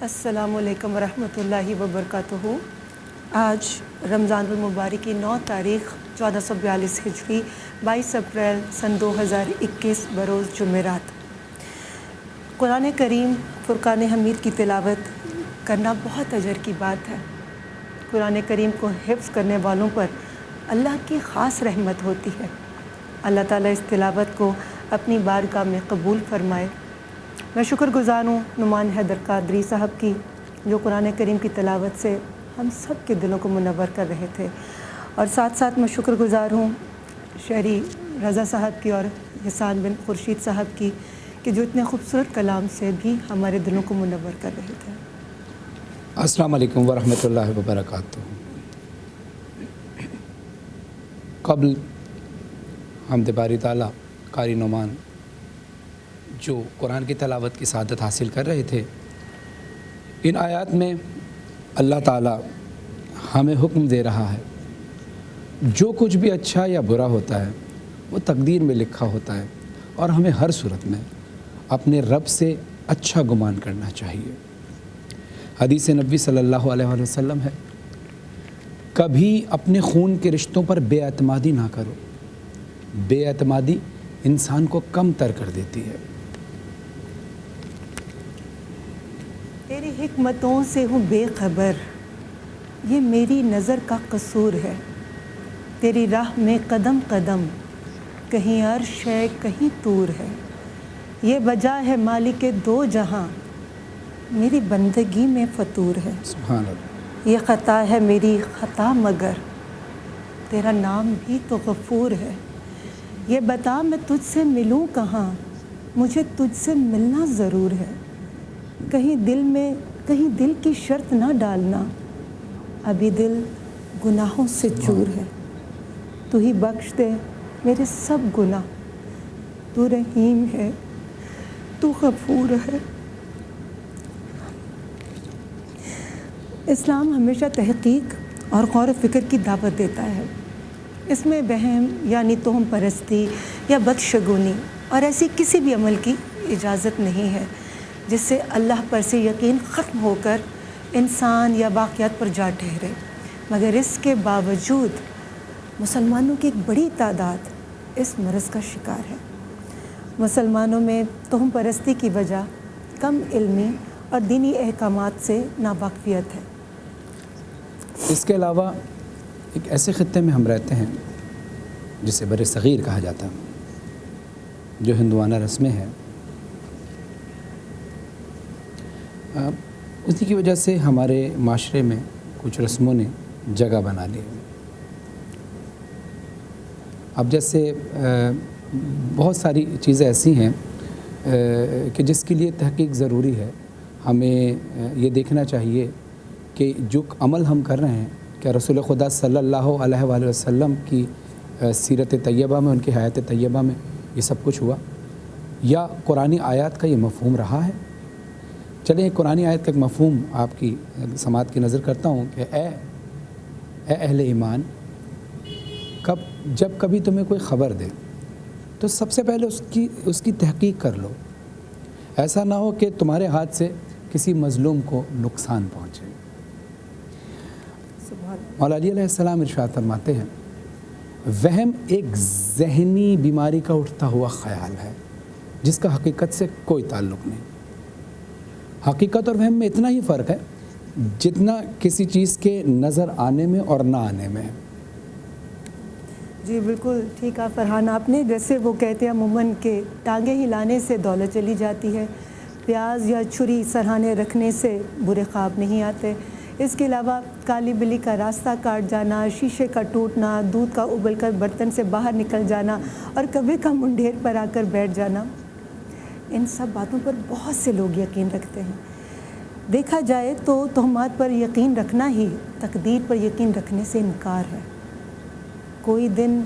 السلام علیکم ورحمۃ اللہ وبرکاتہ۔ آج رمضان المبارک کی 9 تاریخ 1442 ہجری 22 اپریل سن 2021 بروز جمعرات۔ قرآن کریم فرقان حمید کی تلاوت کرنا بہت اجر کی بات ہے۔ قرآن کریم کو حفظ کرنے والوں پر اللہ کی خاص رحمت ہوتی ہے۔ اللہ تعالیٰ اس تلاوت کو اپنی بارگاہ میں قبول فرمائے۔ میں شکر گزار ہوں نعمان حیدر قادری صاحب کی، جو قرآن کریم کی تلاوت سے ہم سب کے دلوں کو منور کر رہے تھے، اور ساتھ ساتھ میں شکر گزار ہوں شہری رضا صاحب کی اور حسان بن خورشید صاحب کی، کہ جو اتنے خوبصورت کلام سے بھی ہمارے دلوں کو منور کر رہے تھے۔ السلام علیکم ورحمۃ اللہ وبرکاتہ۔ قبل حمد باری تعالیٰ قاری نعمان جو قرآن کی تلاوت کی سعادت حاصل کر رہے تھے، ان آیات میں اللہ تعالیٰ ہمیں حکم دے رہا ہے جو کچھ بھی اچھا یا برا ہوتا ہے وہ تقدیر میں لکھا ہوتا ہے، اور ہمیں ہر صورت میں اپنے رب سے اچھا گمان کرنا چاہیے۔ حدیث نبی صلی اللہ علیہ وآلہ وسلم ہے، کبھی اپنے خون کے رشتوں پر بے اعتمادی نہ کرو، بے اعتمادی انسان کو کم تر کر دیتی ہے۔ تیری حکمتوں سے ہوں بے خبر، یہ میری نظر کا قصور ہے۔ تیری راہ میں قدم قدم، کہیں عرش ہے کہیں طور ہے۔ یہ وجہ ہے مالک دو جہاں، میری بندگی میں فطور ہے۔ سبحان اللہ۔ یہ خطا ہے میری خطا مگر، تیرا نام بھی تو غفور ہے۔ یہ بتا میں تجھ سے ملوں کہاں، مجھے تجھ سے ملنا ضرور ہے۔ کہیں دل کی شرط نہ ڈالنا، ابھی دل گناہوں سے چور ہے۔ تو ہی بخش دے میرے سب گناہ، تو رحیم ہے تو غفور ہے۔ اسلام ہمیشہ تحقیق اور غور و فکر کی دعوت دیتا ہے۔ اس میں وہم یعنی توہم پرستی یا بدشگونی اور ایسی کسی بھی عمل کی اجازت نہیں ہے جس سے اللہ پر سے یقین ختم ہو کر انسان یا واقعات پر جا ٹھہرے، مگر اس کے باوجود مسلمانوں کی ایک بڑی تعداد اس مرض کا شکار ہے۔ مسلمانوں میں توہم پرستی کی وجہ کم علمی اور دینی احکامات سے ناواقفیت ہے۔ اس کے علاوہ ایک ایسے خطے میں ہم رہتے ہیں جسے بر صغیر کہا جاتا ہے، جو ہندوانہ رسمیں ہیں، اسی کی وجہ سے ہمارے معاشرے میں کچھ رسموں نے جگہ بنا لی۔ اب جیسے بہت ساری چیزیں ایسی ہیں کہ جس کے لیے تحقیق ضروری ہے۔ ہمیں یہ دیکھنا چاہیے کہ جو عمل ہم کر رہے ہیں، کہ رسول خدا صلی اللہ علیہ وآلہ وسلم کی سیرت طیبہ میں، ان کی حیات طیبہ میں یہ سب کچھ ہوا، یا قرآنی آیات کا یہ مفہوم رہا ہے۔ چلیں قرآنی آیت کا ایک مفہوم آپ کی سماعت کی نظر کرتا ہوں کہ اے اہل ایمان، جب کبھی تمہیں کوئی خبر دے تو سب سے پہلے اس کی تحقیق کر لو، ایسا نہ ہو کہ تمہارے ہاتھ سے کسی مظلوم کو نقصان پہنچے۔ مولا علی علیہ السلام ارشاد فرماتے ہیں، وہم ایک ذہنی بیماری کا اٹھتا ہوا خیال ہے جس کا حقیقت سے کوئی تعلق نہیں۔ حقیقت اور وہم میں اتنا ہی فرق ہے جتنا کسی چیز کے نظر آنے میں اور نہ آنے میں ہے۔ جی بالکل ٹھیک کہا فرحان آپ نے۔ جیسے وہ کہتے ہیں عموماً کہ ٹانگیں ہلانے سے دولت چلی جاتی ہے، پیاز یا چھری سرہانے رکھنے سے برے خواب نہیں آتے۔ اس کے علاوہ کالی بلی کا راستہ کاٹ جانا، شیشے کا ٹوٹنا، دودھ کا ابل کر برتن سے باہر نکل جانا اور کبھی کا منڈھیر پر آ کر بیٹھ جانا، ان سب باتوں پر بہت سے لوگ یقین رکھتے ہیں۔ دیکھا جائے تو تہمات پر یقین رکھنا ہی تقدیر پر یقین رکھنے سے انکار ہے۔ کوئی دن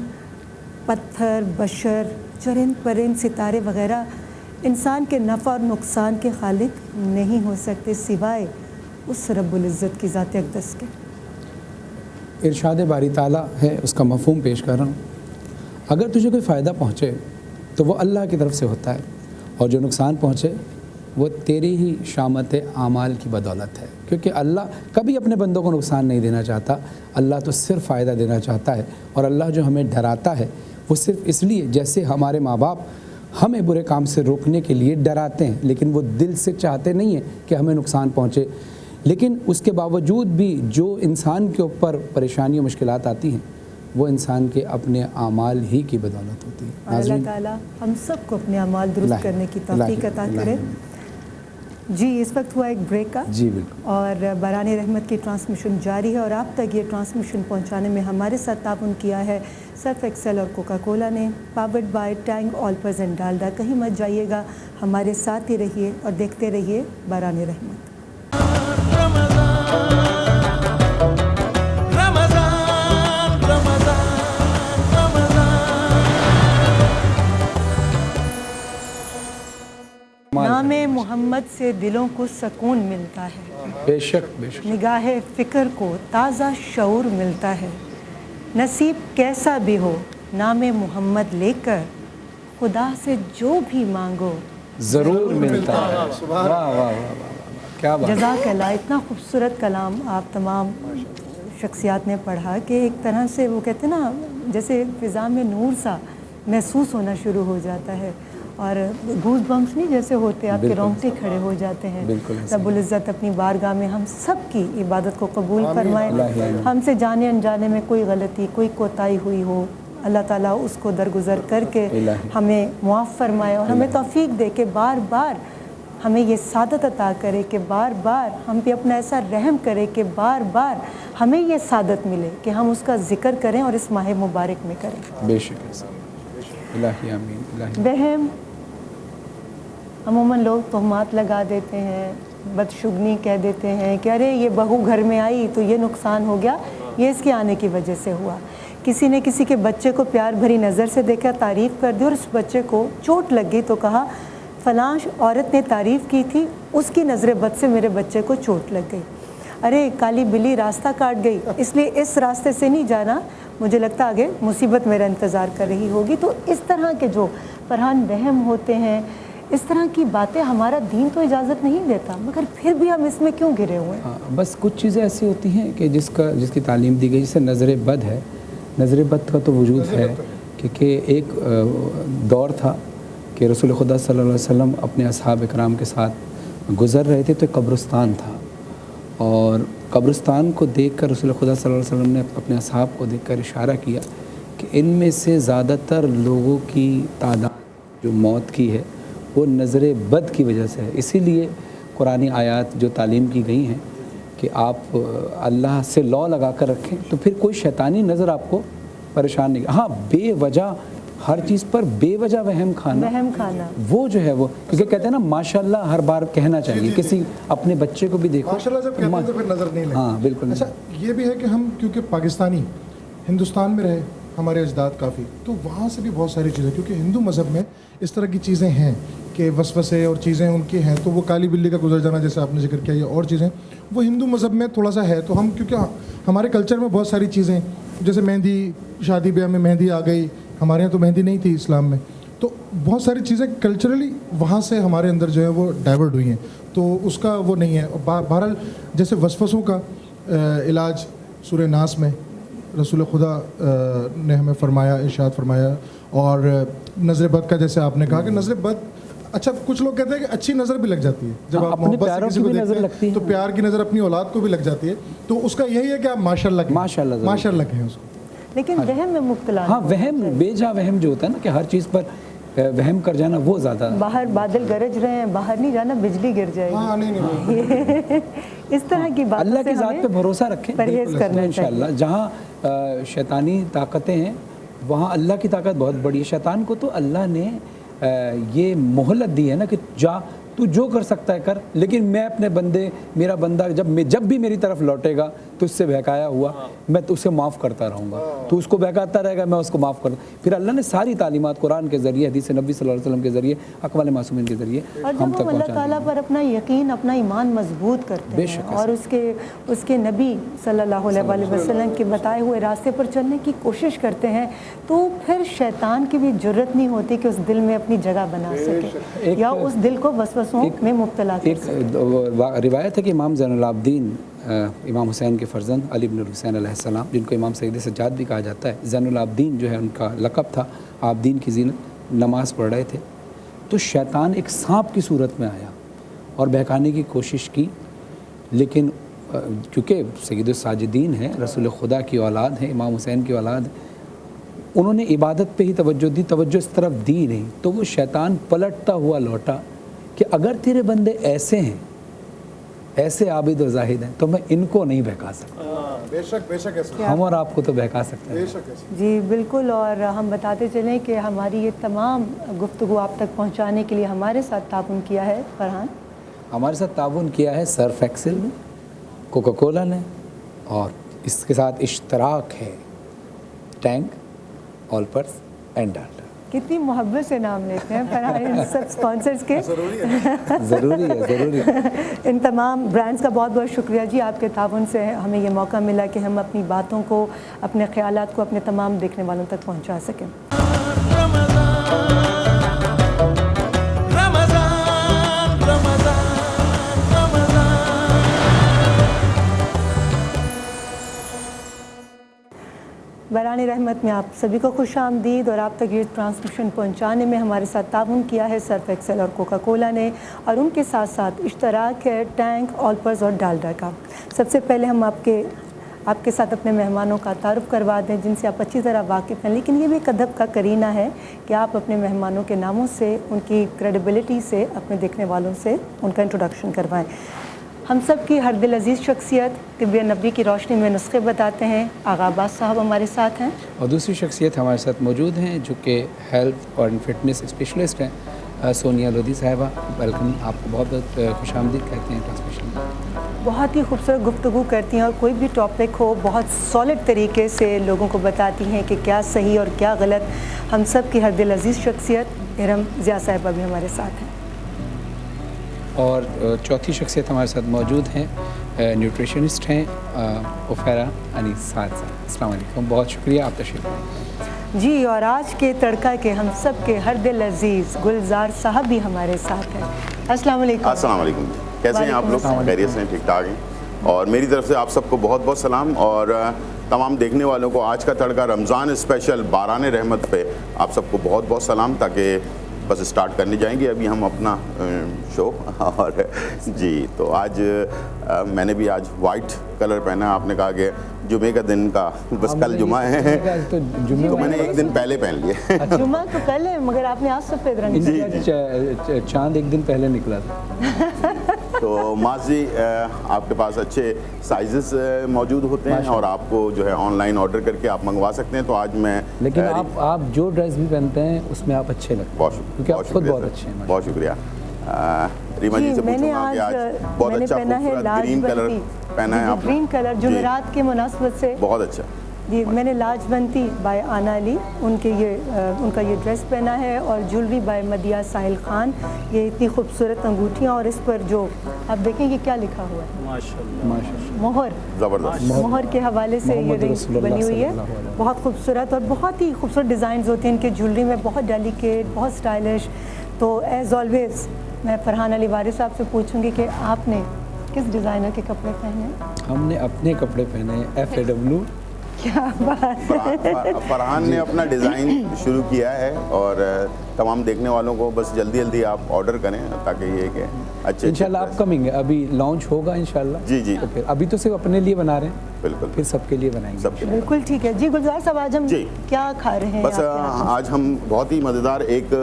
پتھر، بشر، چرند پرند، ستارے وغیرہ انسان کے نفع اور نقصان کے خالق نہیں ہو سکتے سوائے اس رب العزت کی ذات اقدس کے۔ ارشاد باری تعالیٰ ہے، اس کا مفہوم پیش کر رہا ہوں۔ اگر تجھے کوئی فائدہ پہنچے تو وہ اللہ کی طرف سے ہوتا ہے، اور جو نقصان پہنچے وہ تیری ہی شامت اعمال کی بدولت ہے، کیونکہ اللہ کبھی اپنے بندوں کو نقصان نہیں دینا چاہتا، اللہ تو صرف فائدہ دینا چاہتا ہے۔ اور اللہ جو ہمیں ڈراتا ہے وہ صرف اس لیے، جیسے ہمارے ماں باپ ہمیں برے کام سے روکنے کے لیے ڈراتے ہیں، لیکن وہ دل سے چاہتے نہیں ہیں کہ ہمیں نقصان پہنچے، لیکن اس کے باوجود بھی جو انسان کے اوپر پریشانی و مشکلات آتی ہیں وہ انسان کے اپنے اعمال ہی کی بدولت ہوتی ہے۔ اور اللہ تعالیٰ ہم سب کو اپنے اعمال درست کرنے کی توفیق عطا کرے۔ جی اس وقت ہوا ایک بریک کا، جی بالکل، اور باران رحمت کی ٹرانسمیشن جاری ہے، اور آپ تک یہ ٹرانسمیشن پہنچانے میں ہمارے ساتھ تعاون کیا ہے سرف ایکسل اور کوکا کولا نے، powered by Tang Olper's and Dalda. کہیں مت جائیے گا، ہمارے ساتھ ہی رہیے اور دیکھتے رہیے باران رحمت۔ نام محمد سے دلوں کو سکون ملتا ہے، بے شک بے شک، نگاہ فکر کو تازہ شعور ملتا ہے۔ نصیب کیسا بھی ہو نام محمد لے کر خدا سے جو بھی مانگو ضرور ملتا ہے۔ واہ واہ واہ واہ، کیا بات! جزاک اللہ، اتنا خوبصورت کلام آپ تمام شخصیات نے پڑھا کہ ایک طرح سے وہ کہتے ہیں نا، جیسے فضا میں نور سا محسوس ہونا شروع ہو جاتا ہے، اور گوز بمپس نہیں جیسے ہوتے، آپ کے رونگٹے کھڑے ہو جاتے ہیں۔ رب العزت اپنی بارگاہ میں ہم سب کی عبادت کو قبول فرمائے۔ ہم سے جانے انجانے میں کوئی غلطی، کوئی کوتاہی ہوئی ہو، اللہ تعالیٰ اس کو درگزر کر کے ہمیں معاف فرمائے، اور ہمیں توفیق دے کہ بار بار ہمیں یہ سعادت عطا کرے کہ بار بار ہم پہ اپنا ایسا رحم کرے کہ بار بار ہمیں یہ سعادت ملے کہ ہم اس کا ذکر کریں اور اس ماہ مبارک میں کریں۔ بے شک، الہی آمین، الہی۔ وہم، عموماً لوگ تہمات لگا دیتے ہیں، بدشگنی کہہ دیتے ہیں کہ ارے یہ بہو گھر میں آئی تو یہ نقصان ہو گیا، یہ اس کے آنے کی وجہ سے ہوا۔ کسی نے کسی کے بچے کو پیار بھری نظر سے دیکھا، تعریف کر دی، اور اس بچے کو چوٹ لگ گئی تو کہا فلاں عورت نے تعریف کی تھی، اس کی نظر بد سے میرے بچے کو چوٹ لگ گئی۔ ارے کالی بلی راستہ کاٹ گئی، اس لیے اس راستے سے نہیں جانا، مجھے لگتا آگے مصیبت میرا انتظار کر رہی ہوگی۔ تو اس طرح کے جو فرحان وہم ہوتے ہیں، اس طرح کی باتیں ہمارا دین تو اجازت نہیں دیتا، مگر پھر بھی ہم اس میں کیوں گرے ہوئے ہیں؟ ہاں، بس کچھ چیزیں ایسی ہوتی ہیں کہ جس کی تعلیم دی گئی، جیسے نظر بد ہے، نظر بد کا تو وجود ہے، کیونکہ ایک دور تھا کہ رسول خدا صلی اللہ علیہ وسلم اپنے اصحاب اکرام کے ساتھ گزر رہے تھے، تو ایک قبرستان تھا، اور قبرستان کو دیکھ کر رسول خدا صلی اللہ علیہ وسلم نے اپنے اصحاب کو دیکھ کر اشارہ کیا کہ ان میں سے زیادہ تر لوگوں کی تعداد جو موت کی ہے وہ نظر بد کی وجہ سے ہے۔ اسی لیے قرآنی آیات جو تعلیم کی گئی ہیں کہ آپ اللہ سے لاء لگا کر رکھیں، تو پھر کوئی شیطانی نظر آپ کو پریشان نہیں۔ ہاں، بے وجہ ہر چیز پر بے وجہ وہم کھانا وہ جو ہے وہ، کیونکہ کہتے ہیں نا ماشاءاللہ ہر بار کہنا چاہیے، کسی اپنے بچے کو بھی دیکھو ماشاءاللہ جب کہتے ہیں تو پھر نظر نہیں لگتی۔ ہاں بالکل۔ اچھا یہ بھی ہے کہ ہم کیونکہ پاکستانی ہندوستان میں رہے، ہمارے اجداد کافی، تو وہاں سے بھی بہت ساری چیزیں، کیونکہ ہندو مذہب میں اس طرح کی چیزیں ہیں کہ وسوسے اور چیزیں ان کی ہیں، تو وہ کالی بلی کا گزر جانا جیسے آپ نے ذکر کیا، یہ اور چیزیں وہ ہندو مذہب میں تھوڑا سا ہے۔ تو ہم کیونکہ ہمارے کلچر میں بہت ساری چیزیں، جیسے مہندی، شادی بیاہ میں مہندی آ گئی، ہمارے یہاں تو مہندی نہیں تھی اسلام میں، تو بہت ساری چیزیں کلچرلی وہاں سے ہمارے اندر جو ہے وہ ڈائیورٹ ہوئی ہیں، تو اس کا وہ نہیں ہے۔ بہرحال جیسے وسوسوں کا علاج سورہ ناس میں رسول خدا نے ہمیں فرمایا، ارشاد فرمایا، اور نظر بد کا جیسے آپ نے کہا کہ نظر بد، اچھا کچھ لوگ کہتے ہیں کہ اچھی نظر بھی لگ جاتی ہے، جب آپ محبت سے کسی کو دیکھتے ہیں تو پیار کی نظر اپنی اولاد کو بھی لگ جاتی ہے، تو اس کا یہی ہے کہ آپ ماشاءاللہ کہیں اس کو، لیکن وہم میں مبتلا، ہاں وہم، بے جا وہم جو ہوتا ہے نا کہ ہر چیز پر وہم کر جانا، وہ زیادہ، باہر بادل گرج رہے ہیں، باہر نہیں جانا، بجلی گر جائے گی، ہاں نہیں اس طرح کی باتوں سے اللہ کی ذات پہ بھروسہ رکھیں، پرہیز کرنا انشاءاللہ۔ جہاں شیطانی طاقتیں ہیں وہاں اللہ کی طاقت بہت بڑی ہے۔ شیطان کو تو اللہ نے یہ مہلت دی ہے نا کہ جا تو جو کر سکتا ہے کر، لیکن میں اپنے بندے، میرا بندہ جب بھی میری طرف لوٹے گا तुझ से बहकाया हुआ मैं तुझसे माफ़ करता रहूँगा, तू उसको बहकाता रहेगा मैं उसको माफ़ कर। फिर अल्लाह ने सारी तालीमात कुरान के ज़रिए, हदीस नबी सल्लल्लाहु अलैहि वसल्लम के ज़रिए, अक़वाल मासूमीन के ज़रिए और जब हम तक हम अल्लाह पहुँचा ताला पर अपना यकीन, अपना ईमान मजबूत करते हैं और उसके नबी सल्लल्लाहु अलैहि वसल्लम के बताए हुए रास्ते पर चलने की कोशिश करते हैं, तो फिर शैतान की भी जुर्रत नहीं होती कि उस दिल में अपनी जगह बना सके या उस दिल को वसवसों में मुब्तला कर सके। एक रिवायत है कि इमाम ज़ैनुल आबिदीन, इमाम हुसैन के फ़र्जंद अली इब्न हुसैन अलैहिस्सलाम, जिनको इमाम सैयद सज्जाद भी कहा जाता है, ज़ैनुल आबिदीन जो है उनका लक़ब था, आबिदीन की ज़ीनत, नमाज़ पढ़ रहे थे तो शैतान एक सांप की सूरत में आया और बहकाने की कोशिश की, लेकिन क्योंकि सैयद साजिदीन है, रसूल खुदा की औलाद है, इमाम हुसैन की औलाद है, उन्होंने इबादत पे ही तवज्जो दी, तवज्जो इस तरफ दी नहीं, तो वो शैतान पलटता हुआ लौटा कि अगर तेरे बंदे ऐसे हैं, ऐसे आबिद और जाहिद हैं, तो मैं इनको नहीं बहका सकता। बेशक बेशक ऐसा, हम और आपको तो बहका सकते हैं। बेशक ऐसा। जी बिल्कुल, और हम बताते चलें कि हमारी ये तमाम गुफ्तगू आप तक पहुंचाने के लिए हमारे साथ ताउन किया है फरहान। हमारे साथ ताउन किया है सर्फ एक्सेल ने, कोका कोला ने, और इसके साथ इश्तराक है टैंक, ऑलपर्स एंड डाल्डा। कितनी मोहब्बत से नाम लेते हैं फरहान इन सब स्पॉन्सर्स के। ज़रूरी है। इन तमाम ब्रांड्स का बहुत बहुत शुक्रिया जी, आपके ताउन से हमें ये मौका मिला कि हम अपनी बातों को, अपने ख्यालात को अपने तमाम देखने वालों तक पहुंचा सकें। बरानी रहमत में आप सभी को खुश आमदीद, और आप तक ये ट्रांसमिशन पहुंचाने में हमारे साथ ताउन किया है सर्फ एक्सेल और कोका कोला ने, और उनके साथ साथ इश्तराक है टैंक, ऑलपर्स और डालडा का। सबसे पहले हम आपके साथ अपने मेहमानों का तारुफ करवा दें जिनसे आप अच्छी तरह वाकिफ़ हैं, लेकिन ये भी एक अदब का करीना है कि आप अपने मेहमानों के नामों से, उनकी क्रेडिबिलिटी से, अपने देखने वालों से उनका इंट्रोडक्शन करवाएं। हम सब की हर दिल अजीज़ शख्सियत तिब्बे नबी की रोशनी में नुस्खे बताते हैं, आगा अब्बास साहब हमारे साथ हैं, और दूसरी शख्सियत हमारे साथ मौजूद हैं जो कि हेल्थ और फिटनेस स्पेशलिस्ट हैं, सोनिया लोधी साहिबा। वेलकम, आपको बहुत बहुत खुशामदीद कहते हैं ट्रांसमिशन में। बहुत ही खूबसूरत गुफ्तगू करती हैं और कोई भी टॉपिक हो बहुत सॉलिड तरीके से लोगों को बताती हैं कि क्या सही और क्या गलत। हम सब की हर दिल अजीज़ शख्सियत इरम ज़िया साहिबा भी हमारे साथ हैं। और चौथी शख्सियत हमारे साथ मौजूद हैं, न्यूट्रिशनिस्ट हैं, उफैरा अनीस साद साहब। अस्सलाम वालेकुम, बहुत शुक्रिया, आप तशरीफ़ लाए। जी, और आज के तड़का के हम सब के हर दिल अजीज़ गुलजार साहब भी हमारे साथ हैं। अस्सलाम वालेकुम। अस्सलाम वालेकुम, कैसे हैं आप लोग? खैरियत से, ठीक ठाक हैं? और मेरी तरफ से आप सबको बहुत बहुत सलाम, और तमाम देखने वालों को आज का तड़का रमज़ान स्पेशल बाराने रहमत पे आप सबको बहुत बहुत सलाम। ताकि बस स्टार्ट करने जाएंगे अभी हम अपना शो। और जी, तो आज मैंने भी आज वाइट कलर पहना। आपने कहा कि जुमे का दिन का, बस कल जुमा है तो मैंने एक दिन पहले पहन लिया। जुमा तो कल है, मगर आपने आज सफ़ेद रंग जी, चांद एक दिन पहले निकला था। तो माजी आपके पास अच्छे साइजेस मौजूद होते हैं और आपको जो है ऑनलाइन ऑर्डर करके आप मंगवा सकते हैं। तो आज मैं, लेकिन आप जो ड्रेस भी पहनते हैं उसमें आप अच्छे लगते हैं। बहुत शुक्रिया, क्योंकि आप खुद बहुत अच्छे हैं। बहुत शुक्रिया। रीमा जी से पूछूंगा कि आज बहुत अच्छा खूबसूरत ग्रीन कलर पहना है आपने। ग्रीन कलर जुमेरात के मुनासबत से बहुत अच्छा जी, मैंने लाजवंती बाय आना अली उनका ये ड्रेस पहना है, और ज्वेलरी बाय मदिया साहिल खान। ये इतनी खूबसूरत अंगूठियाँ, और इस पर जो आप देखें ये क्या लिखा हुआ है, माशाल्लाह, मोहर, ज़बरदस्त। मोहर के हवाले से ये रिंग बनी हुई है, बहुत खूबसूरत, और बहुत ही खूबसूरत डिज़ाइन होते हैं इनके ज्वेलरी में, बहुत डेलिकेट, बहुत स्टाइलिश। तो एज़ ऑलवेज़ मैं फरहान अली वारिस साहब से पूछूंगी कि आपने किस डिज़ाइनर के कपड़े पहने? हमने अपने कपड़े पहने FAW। क्या बात है। फरहान ने अपना डिज़ाइन शुरू किया है, और तमाम देखने वालों को बस जल्दी जल्दी आप ऑर्डर करें ताकि ये कि अच्छे इंशाल्लाह आप कमिंग अभी लॉन्च होगा इंशाल्लाह। जी जी, तो फिर अभी तो सिर्फ अपने लिए बना रहे हैं, बिल्कुल, फिर सबके लिए बनाएंगे सबके लिए। बिल्कुल ठीक है जी। गुलजार साहब, आज हम जी क्या खा रहे हैं? बस आज हम बहुत ही मज़ेदार एक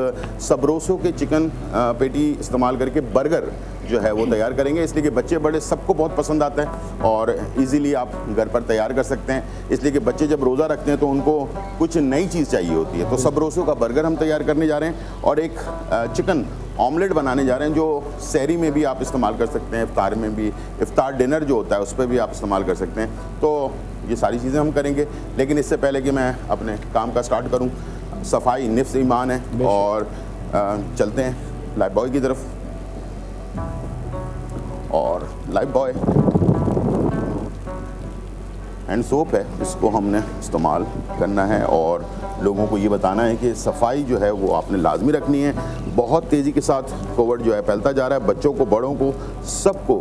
सबरोसो के चिकन पेटी इस्तेमाल करके बर्गर जो है वो तैयार करेंगे, इसलिए कि बच्चे बड़े सबको बहुत पसंद आता है और इजीली आप घर पर तैयार कर सकते हैं। इसलिए कि बच्चे जब रोज़ा रखते हैं तो उनको कुछ नई चीज़ चाहिए होती है, तो सबरोसो का बर्गर हम तैयार करने जा रहे हैं, और एक चिकन ऑमलेट बनाने जा रहे हैं, जो सहरी में भी आप इस्तेमाल कर सकते हैं, इफ्तार में भी, इफ्तार डिनर जो होता है उस पर भी आप इस्तेमाल कर सकते हैं। तो ये सारी चीज़ें हम करेंगे, लेकिन इससे पहले कि मैं अपने काम का स्टार्ट करूं, सफाई निफ्स ईमान है। और चलते हैं लाइफ बॉय की तरफ। और लाइफ बॉय हैंड सोप है, इसको हमने इस्तेमाल करना है और लोगों को ये बताना है कि सफाई जो है वो आपने लाजमी रखनी है। बहुत तेज़ी के साथ कोविड जो है फैलता जा रहा है, बच्चों को, बड़ों को, सबको।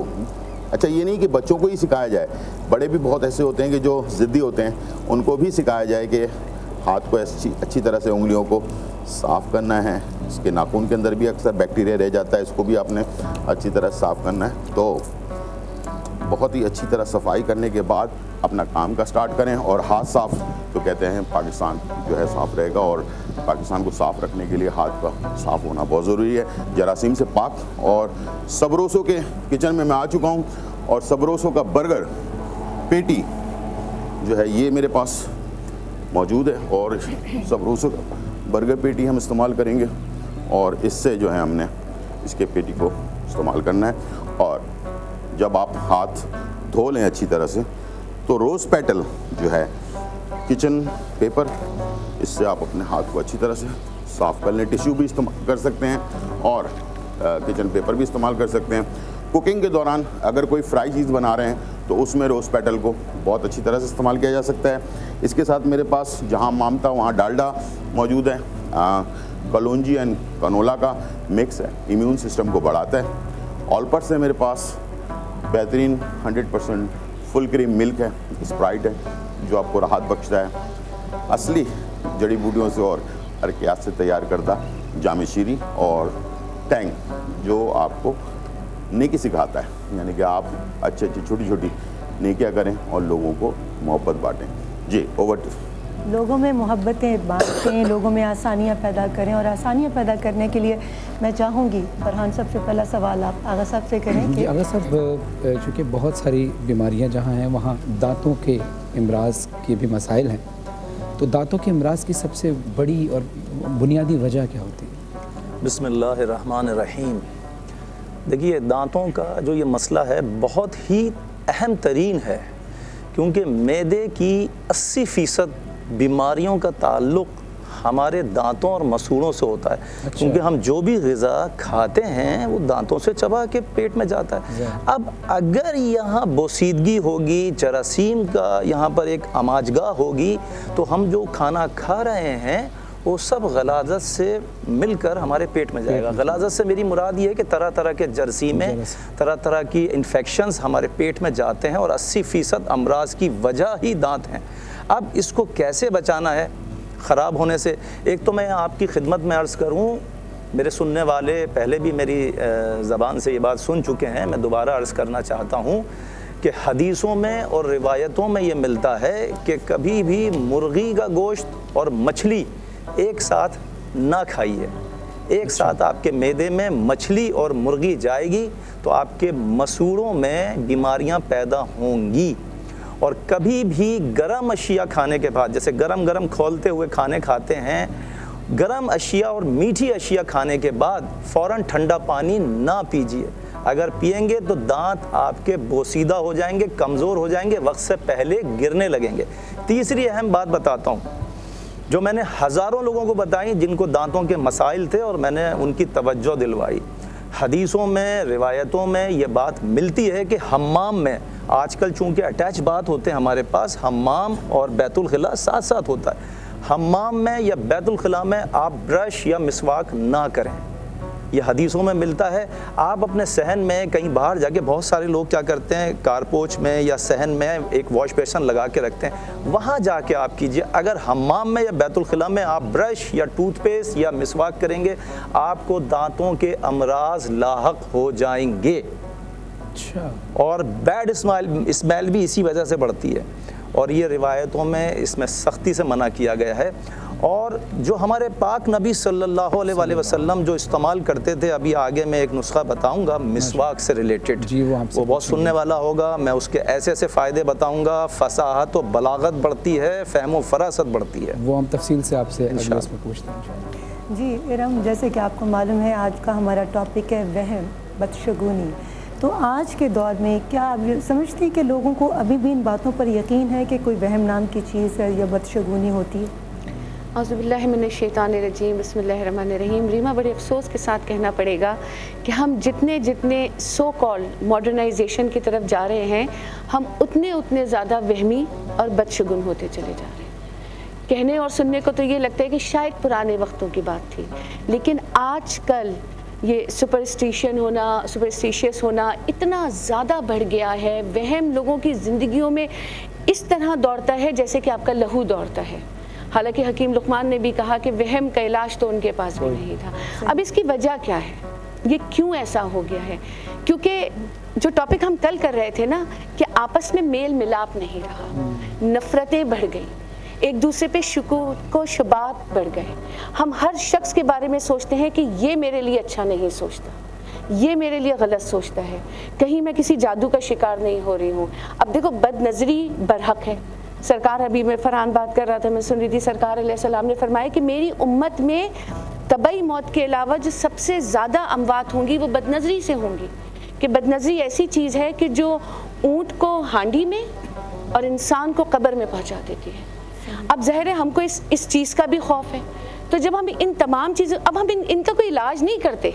अच्छा, ये नहीं कि बच्चों को ही सिखाया जाए, बड़े भी बहुत ऐसे होते हैं कि जो ज़िद्दी होते हैं, उनको भी सिखाया जाए कि हाथ को अच्छी तरह से उंगलियों को साफ़ करना है। इसके नाखून के अंदर भी अक्सर बैक्टीरिया रह जाता है, इसको भी आपने अच्छी तरह साफ़ करना है। तो बहुत ही अच्छी तरह सफाई करने के बाद अपना काम का स्टार्ट करें। और हाथ साफ़ तो कहते हैं पाकिस्तान जो है साफ़ रहेगा, और पाकिस्तान को साफ़ रखने के लिए हाथ का साफ़ होना बहुत ज़रूरी है, जरासीम से पाक। और सबरोसो के किचन में मैं आ चुका हूँ, और सबरोसो का बर्गर पेटी जो है ये मेरे पास मौजूद है, और सबरोसो का बर्गर पेटी हम इस्तेमाल करेंगे। और इससे जो है हमने इसके पेटी को इस्तेमाल करना है। और जब आप हाथ धो लें अच्छी तरह से, तो रोज़ पेटल जो है किचन पेपर, इससे आप अपने हाथ को अच्छी तरह से साफ़ कर लें। टिश्यू भी इस्तेमाल कर सकते हैं और किचन पेपर भी इस्तेमाल कर सकते हैं। कुकिंग के दौरान अगर कोई फ्राई चीज़ बना रहे हैं तो उसमें रोज़ पेटल को बहुत अच्छी तरह से इस्तेमाल किया जा सकता है। इसके साथ मेरे पास जहाँ मामता वहाँ डालडा मौजूद है। कलौंजी एंड कनोला का मिक्स है, इम्यून सिस्टम को बढ़ाता है। ऑलपर्स है मेरे पास, बेहतरीन 100% फुल क्रीम मिल्क है, स्प्राइट है, जो आपको राहत बख्शता है। असली जड़ी बूटियों से और अरकियात से तैयार करता जामे शीरी, और टैंग जो आपको नेकी सिखाता है, यानी कि आप अच्छी छोटी छोटी नेकियां करें और लोगों को मोहब्बत बांटें। जी, ओवर टू। लोगों में मोहब्बतें बांटें, लोगों में आसानियाँ पैदा करें, और आसानियाँ पैदा करने के लिए मैं चाहूँगी फरहान सबसे पहला सवाल आप आगा साहब से करें कि आगा साहब, चूँकि बहुत सारी बीमारियाँ जहाँ हैं वहाँ दांतों के अमराज के भी मसाइल हैं, तो दांतों के अमराज की सबसे बड़ी और बुनियादी वजह क्या होती है? बिस्मिल्लाहिर्रहमानिर्रहीम। देखिए, दांतों का जो ये मसला है बहुत ही अहम तरीन है, क्योंकि मैदे की 80% बीमारियों का ताल्लुक़ हमारे दांतों और मसूड़ों से होता है। अच्छा। क्योंकि हम जो भी ग़िज़ा खाते हैं वो दांतों से चबा के पेट में जाता है। अब अगर यहाँ बोसीदगी होगी, जरासीम का यहाँ पर एक अमाजगाह होगी, तो हम जो खाना खा रहे हैं वो सब गलाज़त से मिलकर हमारे पेट में जाएगा। गलाज़त से मेरी मुराद ये है कि तरह तरह के जरासीमें, तरह तरह की इन्फेक्शंस हमारे पेट में जाते हैं, और 80% अमराज की वजह ही दांत हैं। अब इसको कैसे बचाना है ख़राब होने से? एक तो मैं आपकी खिदमत में अर्ज़ करूँ, मेरे सुनने वाले पहले भी मेरी ज़बान से ये बात सुन चुके हैं, मैं दोबारा अर्ज़ करना चाहता हूँ कि हदीसों में और रिवायतों में ये मिलता है कि कभी भी मुर्गी का गोश्त और मछली एक साथ ना खाइए। एक साथ आपके मैदे में मछली और मुर्गी जाएगी तो आपके मसूड़ों में बीमारियां पैदा होंगी। और कभी भी गरम अशिया खाने के बाद, जैसे गरम गरम खोलते हुए खाने खाते हैं, गरम अशिया और मीठी अशिया खाने के बाद फ़ौरन ठंडा पानी ना पीजिए। अगर पिएंगे तो दांत आपके बोसीदा हो जाएंगे, कमज़ोर हो जाएंगे, वक्त से पहले गिरने लगेंगे। तीसरी अहम बात बताता हूँ, जो मैंने हज़ारों लोगों को बताई जिनको दांतों के मसाइल थे और मैंने उनकी तवज्जो दिलवाई। हदीसों में, रिवायतों में ये बात मिलती है कि हम्माम में, आजकल चूँकि अटैच बात होते हैं हमारे पास, हम्माम और बैतुल खिला साथ साथ होता है। हम्माम में या बैतुल खिला में आप ब्रश या मिसवाक ना करें, ये हदीसों में मिलता है। आप अपने सहन में कहीं बाहर जाके, बहुत सारे लोग क्या करते हैं, कारपोच में या सहन में एक वॉश बेसन लगा के रखते हैं, वहाँ जाके आप कीजिए। अगर हम्माम में या बैतुल खिला में आप ब्रश या टूथपेस्ट या मिसवाक करेंगे, आपको दांतों के अमराज लाहक हो जाएंगे। अच्छा। और बैड स्मेल भी इसी वजह से बढ़ती है, और ये रिवायतों में इसमें सख्ती से मना किया गया है। और जो हमारे पाक नबी सल्लल्लाहु अलैहि वसल्लम जो इस्तेमाल करते थे, अभी आगे मैं एक नुस्खा बताऊंगा मिसवाक से रिलेटेड, वो बहुत सुनने वाला होगा। मैं उसके ऐसे ऐसे फ़ायदे बताऊंगा, फसाहत और बलागत बढ़ती है, फ़हम व फरासत बढ़ती है। वो हम तफसील से आपसे अगले इसमें पूछते हैं। جی ارم، جیسے کہ آپ کو معلوم ہے آج کا ہمارا ٹاپک ہے وہم، بدشگونی. تو آج کے دور میں کیا آپ یہ سمجھتے ہیں کہ لوگوں کو ابھی بھی ان باتوں پر یقین ہے کہ کوئی وہم نام کی چیز ہے یا بدشگونی ہوتی ہے؟ اعوذ باللہ من الشیطان الرجیم، بسم اللہ الرحمن الرحیم. ریما، بڑے افسوس کے ساتھ کہنا پڑے گا کہ ہم جتنے سو کال ماڈرنائزیشن کی طرف جا رہے ہیں، ہم اتنے زیادہ وہمی اور بدشگون ہوتے چلے جا رہے ہیں. کہنے اور سننے کو تو یہ لگتا ہے کہ شاید پرانے وقتوں کی بات تھی، لیکن آج کل یہ سپرسٹیشیس ہونا اتنا زیادہ بڑھ گیا ہے. وہم لوگوں کی زندگیوں میں اس طرح دوڑتا ہے جیسے کہ آپ کا لہو دوڑتا ہے. حالانکہ حکیم لقمان نے بھی کہا کہ وہم کا علاج تو ان کے پاس بھی نہیں تھا. اب اس کی وجہ کیا ہے؟ یہ کیوں ایسا ہو گیا ہے؟ کیونکہ جو ٹاپک ہم کل کر رہے تھے نا کہ آپس میں میل ملاپ نہیں رہا، نفرتیں بڑھ گئیں، ایک دوسرے پہ شکوک و شبہات بڑھ گئے. ہم ہر شخص کے بارے میں سوچتے ہیں کہ یہ میرے لیے اچھا نہیں سوچتا، یہ میرے لیے غلط سوچتا ہے، کہیں میں کسی جادو کا شکار نہیں ہو رہی ہوں. اب دیکھو، بد نظری برحق ہے. سرکار ابھی میں فرحان بات کر رہا تھا، میں سن رہی تھی، سرکار علیہ السلام نے فرمایا کہ میری امت میں طبعی موت کے علاوہ جو سب سے زیادہ اموات ہوں گی وہ بد نظری سے ہوں گی. کہ بد نظری ایسی چیز ہے کہ جو اونٹ کو ہانڈی میں اور انسان کو قبر میں پہنچا دیتی ہے. اب ظاہر ہے ہم کو اس چیز کا بھی خوف ہے. تو جب ہم ان تمام چیزوں، اب ہم ان کا کوئی علاج نہیں کرتے.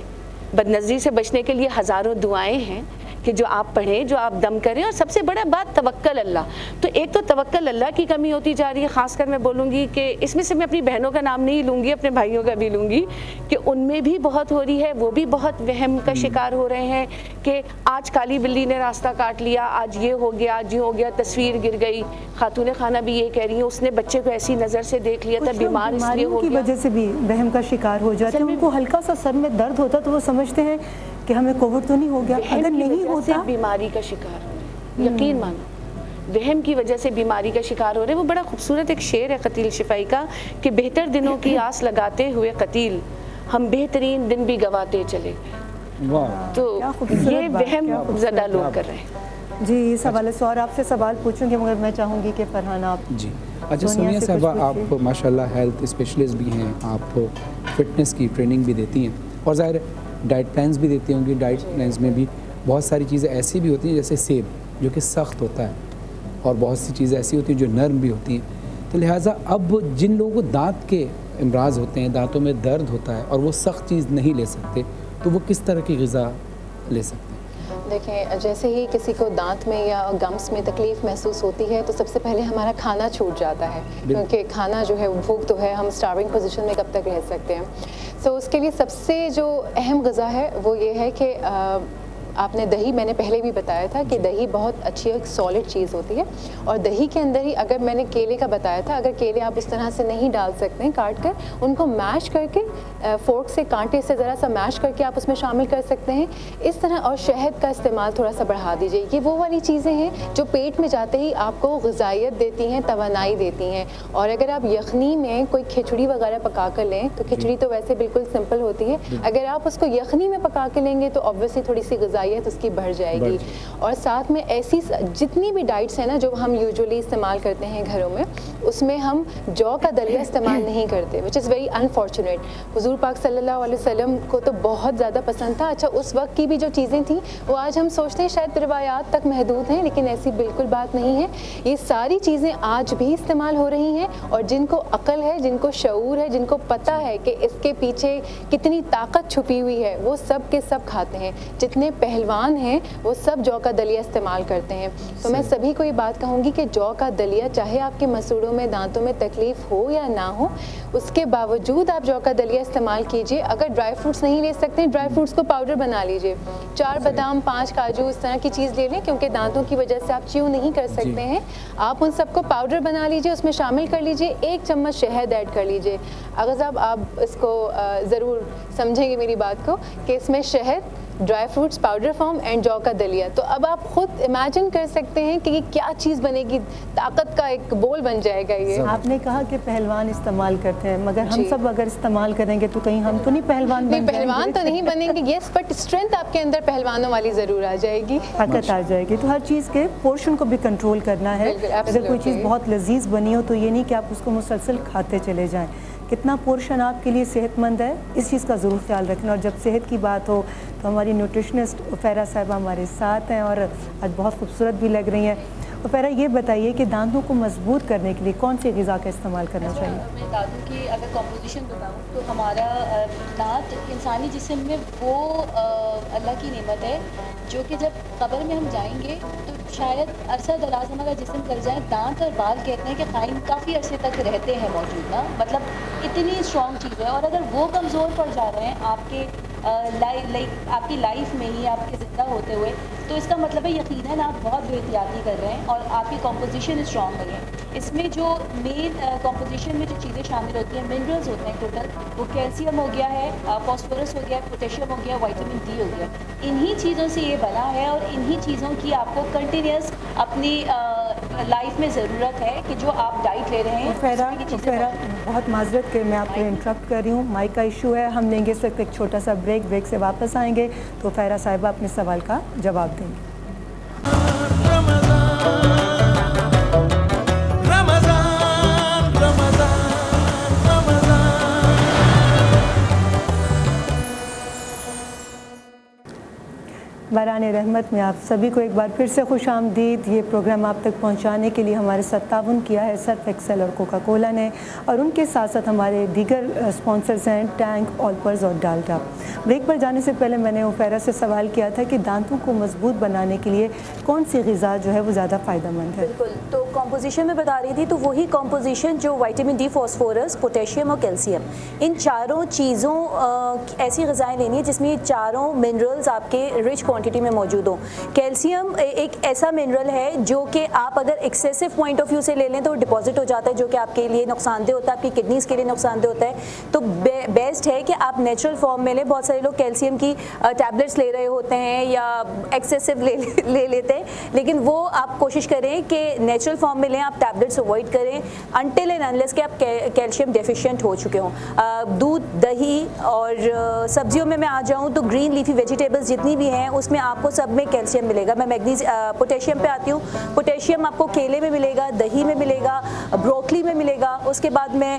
بد نظری سے بچنے کے لیے ہزاروں دعائیں ہیں کہ جو آپ پڑھیں، جو آپ دم کریں، اور سب سے بڑا بات توکل اللہ. تو ایک تو توکل اللہ کی کمی ہوتی جا رہی ہے. خاص کر میں بولوں گی کہ اس میں سے میں اپنی بہنوں کا نام نہیں لوں گی، اپنے بھائیوں کا بھی لوں گی کہ ان میں بھی بہت ہو رہی ہے. وہ بھی بہت وہم کا شکار ہو رہے ہیں کہ آج کالی بلی نے راستہ کاٹ لیا، آج یہ ہو گیا، آج یہ ہو گیا، تصویر گر گئی. خاتون خانہ بھی یہ کہہ رہی ہیں اس نے بچے کو ایسی نظر سے دیکھ لیا تھا، بیمار اس لیے ہو کی گیا. وجہ سے بھی وہم کا شکار ہو جاتے ہیں. ان کو ہلکا سا سر میں درد ہوتا تو وہ سمجھتے ہیں کہ ہمیں کووڈ تو نہیں ہو گیا. اگر نہیں ہوتا، بیماری کا شکار ہو رہے ہیں. یقین مانو، وہم کی وجہ سے بیماری کا شکار ہو رہے ہیں. وہ بڑا خوبصورت ایک شعر ہے قتیل شفائی کا کہ بہتر دنوں کی آس لگاتے ہوئے قتیل، ہم بہترین دن بھی گواتے چلے. تو یہ وہم زدہ لوگ کر رہے ہیں. جی اس حوالے سے اور آپ سے سوال پوچھوں گی، مگر میں چاہوں گی کہ فرحان آپ. جی اچھا، سمیہ صاحبہ، آپ ماشاءاللہ ہیلتھ اسپیشلسٹ بھی ہیں، آپ فٹنس کی ٹریننگ بھی دیتی ہیں اور ظاہر ڈائٹ پلانز بھی دیتی ہوں گی. ڈائٹ پلانز میں بھی بہت ساری چیزیں ایسی بھی ہوتی ہیں جیسے سیب جو کہ سخت ہوتا ہے، اور بہت سی چیزیں ایسی ہوتی ہیں جو نرم بھی ہوتی ہیں. تو لہٰذا اب جن لوگوں کو دانت کے امراض ہوتے ہیں، دانتوں میں درد ہوتا ہے اور وہ سخت چیز نہیں لے سکتے، تو وہ کس طرح کی غذا لے سکتے ہیں؟ دیکھیں، جیسے ہی کسی کو دانت میں یا گمس میں تکلیف محسوس ہوتی ہے تو سب سے پہلے ہمارا کھانا چھوٹ جاتا ہے، کیونکہ کھانا جو ہے بھوک تو ہے، ہم اسٹارونگ پوزیشن میں کب تک رہ سکتے ہیں. سو اس کے لیے سب سے جو اہم غذا ہے وہ یہ ہے کہ آپ نے دہی، میں نے پہلے بھی بتایا تھا کہ دہی بہت اچھی ایک سالڈ چیز ہوتی ہے. اور دہی کے اندر ہی، اگر میں نے کیلے کا بتایا تھا، اگر کیلے آپ اس طرح سے نہیں ڈال سکتے ہیں کاٹ کر، ان کو میش کر کے فورک سے کانٹے سے ذرا سا میش کر کے آپ اس میں شامل کر سکتے ہیں اس طرح. اور شہد کا استعمال تھوڑا سا بڑھا دیجیے. یہ وہ والی چیزیں ہیں جو پیٹ میں جاتے ہی آپ کو غذائیت دیتی ہیں، توانائی دیتی ہیں. اور اگر آپ یخنی میں کوئی کھچڑی وغیرہ پکا کر لیں تو کھچڑی تو ویسے بالکل سمپل ہوتی ہے، اگر آپ اس کو یخنی میں پکا کے لیں گے تو آبویسلی تھوڑی سی غذائیت اس کی بڑھ جائے گی. اور ساتھ میں ایسی جتنی بھی ڈائٹس ہیں نا جو ہم یوزولی استعمال کرتے ہیں گھروں میں، اس میں ہم جو کا دلیا استعمال نہیں کرتے، وچ از ویری انفارچونیٹ. حضور پاک صلی اللہ علیہ وسلم کو تو بہت زیادہ پسند تھا. اچھا، اس وقت کی بھی جو چیزیں تھیں وہ آج ہم سوچتے ہیں شاید روایات تک محدود ہیں، لیکن ایسی بالکل بات نہیں ہے. یہ ساری چیزیں آج بھی استعمال ہو رہی ہیں، اور جن کو عقل ہے، جن کو شعور ہے، جن کو پتہ ہے کہ اس کے پیچھے کتنی طاقت چھپی ہوئی ہے، وہ سب کے سب کھاتے ہیں. جتنے پہلوان ہیں وہ سب جو کا دلیا استعمال کرتے ہیں. تو میں سبھی کو یہ بات کہوں گی کہ جو کا دلیا، چاہے آپ کے مسوڑوں میں، دانتوں میں تکلیف ہو یا نہ ہو، اس کے باوجود آپ جو کا دلیا استعمال کیجئے. اگر ڈرائی فروٹس نہیں لے سکتے، ڈرائی فروٹس کو پاؤڈر بنا لیجئے. 4 بادام، 5 کاجو، اس طرح کی چیز لے لیں، کیونکہ دانتوں کی وجہ سے آپ چیو نہیں کر سکتے ہیں. آپ ان سب کو پاؤڈر بنا لیجئے، اس میں شامل کر لیجئے. 1 چمچ شہد ایڈ کر لیجئے. اگر صاحب آپ اس کو ضرور سمجھیں گے میری بات کو کہ اس میں شہد، dry fruits powder form and جو کا دلیا. تو اب آپ خود امیجن کر سکتے ہیں کہ یہ کیا چیز بنے گی، طاقت کا ایک بول بن جائے گا. یہ آپ نے کہا کہ پہلوان استعمال کرتے ہیں، مگر ہم سب اگر استعمال کریں گے تو کہیں ہم تو نہیں پہلوان بن جائیں گے؟ پہلوان تو نہیں بنیں گے، یس، بٹ اسٹرینتھ آپ کے اندر پہلوانوں والی ضرور آ جائے گی، طاقت آ جائے گی. تو ہر چیز کے پورشن کو بھی کنٹرول کرنا ہے. اگر کوئی چیز بہت لذیذ بنی ہو تو یہ نہیں کہ آپ اس کو مسلسل کھاتے چلے جائیں. کتنا پورشن آپ کے لیے صحت مند ہے، اس چیز کا ضرور خیال رکھنا. اور جب صحت کی بات ہو تو ہماری نیوٹریشنسٹ عفیرہ صاحبہ ہمارے ساتھ ہیں اور آج بہت خوبصورت بھی لگ رہی ہیں. عفیرہ یہ بتائیے کہ دانتوں کو مضبوط کرنے کے لیے کون سی غذا کا استعمال کرنا چاہیے؟ میں دانتوں کی اگر کمپوزیشن بتاؤں تو ہمارا دانت انسانی جسم میں وہ اللہ کی نعمت ہے جو کہ جب قبر میں ہم جائیں گے تو شاید عرصہ دراز ہمارا جسم کر جائے. دانت اور بال کہتے ہیں کہ قائم کافی عرصے تک رہتے ہیں موجود نا، مطلب اتنی اسٹرانگ چیز ہے. اور اگر وہ کمزور پڑ جا رہے ہیں آپ کے آپ کی لائف میں ہی آپ کے زندہ ہوتے ہوئے، تو اس کا مطلب ہے یقیناً آپ بہت بے احتیاطی کر رہے ہیں اور آپ کی کمپوزیشن اسٹرانگ نہیں ہے. اس میں جو مین کمپوزیشن میں جو چیزیں شامل ہوتی ہیں، منرلز ہوتے ہیں ٹوٹل، وہ کیلشیم ہو گیا ہے، فاسفورس ہو گیا ہے، پوٹیشیم ہو گیا، وائٹامن ڈی ہو گیا. انہی چیزوں سے یہ بنا ہے اور انہی چیزوں کی آپ کو کنٹینیوس اپنی لائف میں ضرورت ہے کہ جو آپ ڈائٹ لے رہے ہیں. عفیرہ بہت معذرت کہ میں آپ کو انٹرپٹ کر رہی ہوں، مائک کا ایشو ہے. ہم لیں گے اس وقت ایک چھوٹا سا بریک سے واپس آئیں گے تو عفیرہ صاحبہ اپنے سوال کا جواب دیں گے. باران رحمت میں آپ سبھی کو ایک بار پھر سے خوش آمدید. یہ پروگرام آپ تک پہنچانے کے لیے ہمارے ساتھ تعاون کیا ہے سرف ایکسل اور کوکا کولا نے، اور ان کے ساتھ ساتھ ہمارے دیگر اسپانسرز ہیں ٹینک، آلپرز اور ڈالڈا. بریک پر جانے سے پہلے میں نے عفیرہ سے سوال کیا تھا کہ دانتوں کو مضبوط بنانے کے لیے کون سی غذا جو ہے وہ زیادہ فائدہ مند ہے؟ بالکل، تو کمپوزیشن میں بتا رہی تھی تو وہی کمپوزیشن جو وائٹامن ڈی، فاسفورس، پوٹیشیم اور کیلشیم، ان چاروں چیزوں ایسی غذائیں لینی ہے جس میں یہ چاروں منرلز آپ کے رچ کوانٹٹی میں موجود ہوں. کیلشیم ایک ایسا منرل ہے جو کہ آپ اگر ایکسیسو پوائنٹ آف ویو سے لے لیں تو ڈپازٹ ہو جاتا ہے، جو کہ آپ کے لیے نقصان دہ ہوتا ہے، آپ کی کڈنیز کے لیے نقصان دہ ہوتا ہے. تو بیسٹ ہے کہ آپ نیچرل فارم میں لیں. بہت سارے لوگ کیلشیم کی ٹیبلٹس لے رہے ہوتے ہیں یا ایکسیسو لے لیتے ہیں، لیکن وہ آپ کوشش کریں کہ نیچرل فارم میں لیں. آپ ٹیبلٹس اوائڈ کریں انٹل اینڈ انلیس کہ آپ کیلشیم ڈیفیشینٹ ہو چکے ہوں. دودھ، دہی اور سبزیوں میں آ جاؤں تو گرین لیفی ویجیٹیبلس جتنی بھی ہیں اس میں آپ کو سب میں کیلشیم ملے گا. میں پوٹیشیم پہ آتی ہوں. پوٹیشیم آپ کو کیلے میں ملے گا، دہی میں ملے گا، بروکلی میں ملے گا. اس کے بعد میں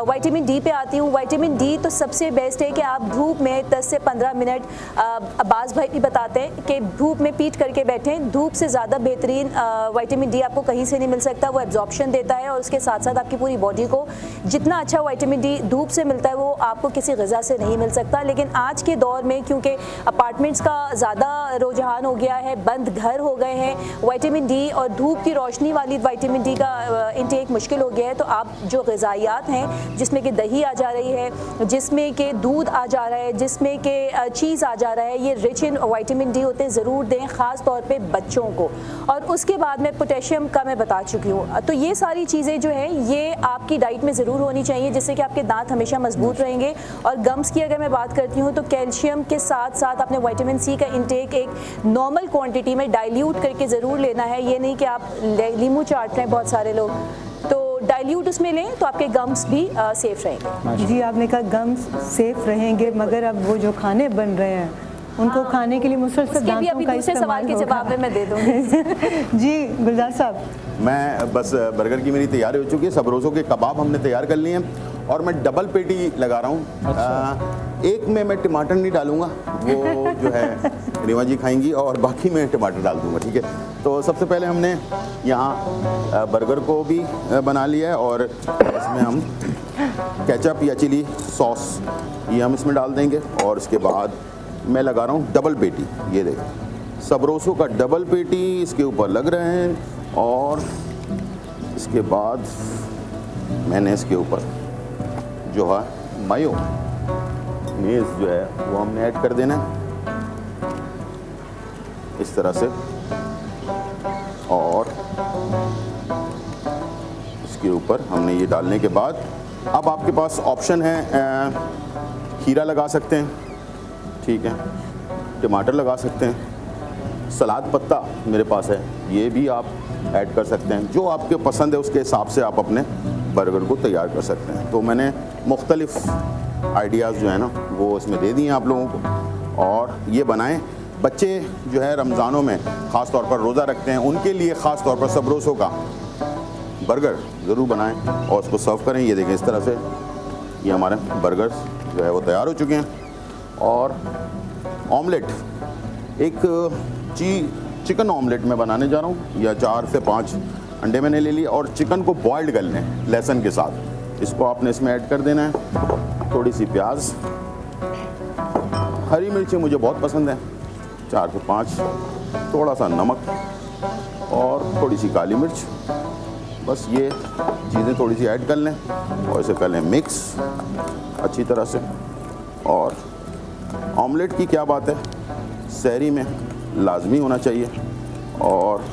وائٹامن ڈی پہ آتی ہوں. وائٹامن ڈی تو سب سے بیسٹ ہے کہ آپ دھوپ میں 10 سے 15 منٹ، عباس بھائی بھی بتاتے ہیں کہ دھوپ میں پیٹ کر کے بیٹھیں. دھوپ سے زیادہ بہترین وائٹامن ڈی آپ کو کہیں سے نہیں مل سکتا. وہ ایبزارپشن دیتا ہے اور اس کے ساتھ ساتھ آپ کی پوری باڈی کو جتنا اچھا وائٹامن ڈی دھوپ سے ملتا ہے وہ آپ کو کسی غذا سے نہیں مل سکتا. لیکن آج کے دور میں کیونکہ اپارٹمنٹس کا زیادہ رجحان ہو گیا ہے، بند گھر ہو گئے ہیں، وائٹامن ڈی اور دھوپ کی روشنی والی وائٹامن ڈی کا انٹیک مشکل ہو گیا ہے. تو آپ جو غذائیات ہیں جس میں کہ دہی آ جا رہی ہے، جس میں کہ دودھ آ جا رہا ہے، جس میں کہ چیز آ جا رہا ہے، یہ رچ ان وائٹامن ڈی ہوتے ہیں، ضرور دیں خاص طور پہ بچوں کو. اور اس کے بعد میں پوٹیشیم کا میں بتا چکی ہوں. تو یہ ساری چیزیں جو ہیں یہ آپ کی ڈائٹ میں ضرور ہونی چاہیے جس سے کہ آپ کے دانت ہمیشہ مضبوط رہیں گے. اور گمس کی اگر میں بات کرتی ہوں تو کیلشیم کے ساتھ ساتھ اپنے وائٹامن سی کا انٹیک ایک نارمل کوانٹٹی میں ڈائلیوٹ کر کے ضرور لینا ہے. یہ نہیں کہ آپ لیمو چاٹ رہے ہیں بہت سارے لوگ، تو ڈائلیوٹ اس میں لیں تو آپ کے گمس بھی سیف رہیں گے. جی آپ نے کہا گمس سیف رہیں گے، مگر اب وہ جو کھانے بن رہے ہیں ان کو کھانے کے لیے مسلسل دانتوں کا سوال کے جواب میں دے دوں گی. جی گلزار صاحب. میں بس برگر کی میری تیاری ہو چکی ہے. سب روزوں کے کباب ہم نے تیار کر لیے ہیں اور میں ڈبل پیٹی لگا رہا ہوں. ایک میں ٹماٹر نہیں ڈالوں گا، وہ جو ہے ریما جی کھائیں گی، اور باقی میں ٹماٹر ڈال دوں گا. ٹھیک ہے، تو سب سے پہلے ہم نے یہاں برگر کو بھی بنا لیا ہے اور اس میں ہم کیچپ یا چلی سوس یہ ہم اس میں ڈال دیں گے. اور اس کے بعد میں لگا رہا ہوں ڈبل پیٹی. یہ دیکھیں سبروسو کا ڈبل پیٹی اس کے اوپر لگ رہے ہیں. اور اس کے بعد میں نے اس کے اوپر جو ہے میز جو ہے وہ ہم نے ایڈ کر دینا ہے اس طرح سے. اور اس کے اوپر ہم نے یہ ڈالنے کے بعد اب آپ کے پاس آپشن ہے، کھیرا لگا سکتے ہیں، ٹھیک ہے، ٹماٹر لگا سکتے ہیں، سلاد پتا میرے پاس ہے یہ بھی آپ ایڈ کر سکتے ہیں. جو آپ کے پسند ہے اس کے حساب سے آپ اپنے برگر کو تیار کر سکتے ہیں. تو میں نے مختلف آئیڈیاز جو ہیں نا وہ اس میں دے دیے ہیں آپ لوگوں کو. اور یہ بنائیں. بچے جو ہے رمضانوں میں خاص طور پر روزہ رکھتے ہیں، ان کے لیے خاص طور پر سبروسو کا برگر ضرور بنائیں اور اس کو سرو کریں. یہ دیکھیں اس طرح سے ये हमारे बर्गर्स जो है वो तैयार हो चुके हैं। और ऑमलेट, एक चिकन ऑमलेट मैं बनाने जा रहा हूँ, या 4 से 5 अंडे मैंने ले लिए और चिकन को बॉइल्ड कर लें लहसुन के साथ। इसको आपने इसमें ऐड कर देना है। थोड़ी सी प्याज, हरी मिर्ची मुझे बहुत पसंद है, 4 से 5, थोड़ा सा नमक और थोड़ी सी काली मिर्च। बस ये चीज़ें थोड़ी सी ऐड कर लें और इसे कर लें मिक्स अच्छी तरह से। और ऑमलेट की क्या बात है, सहरी में लाजमी होना चाहिए। और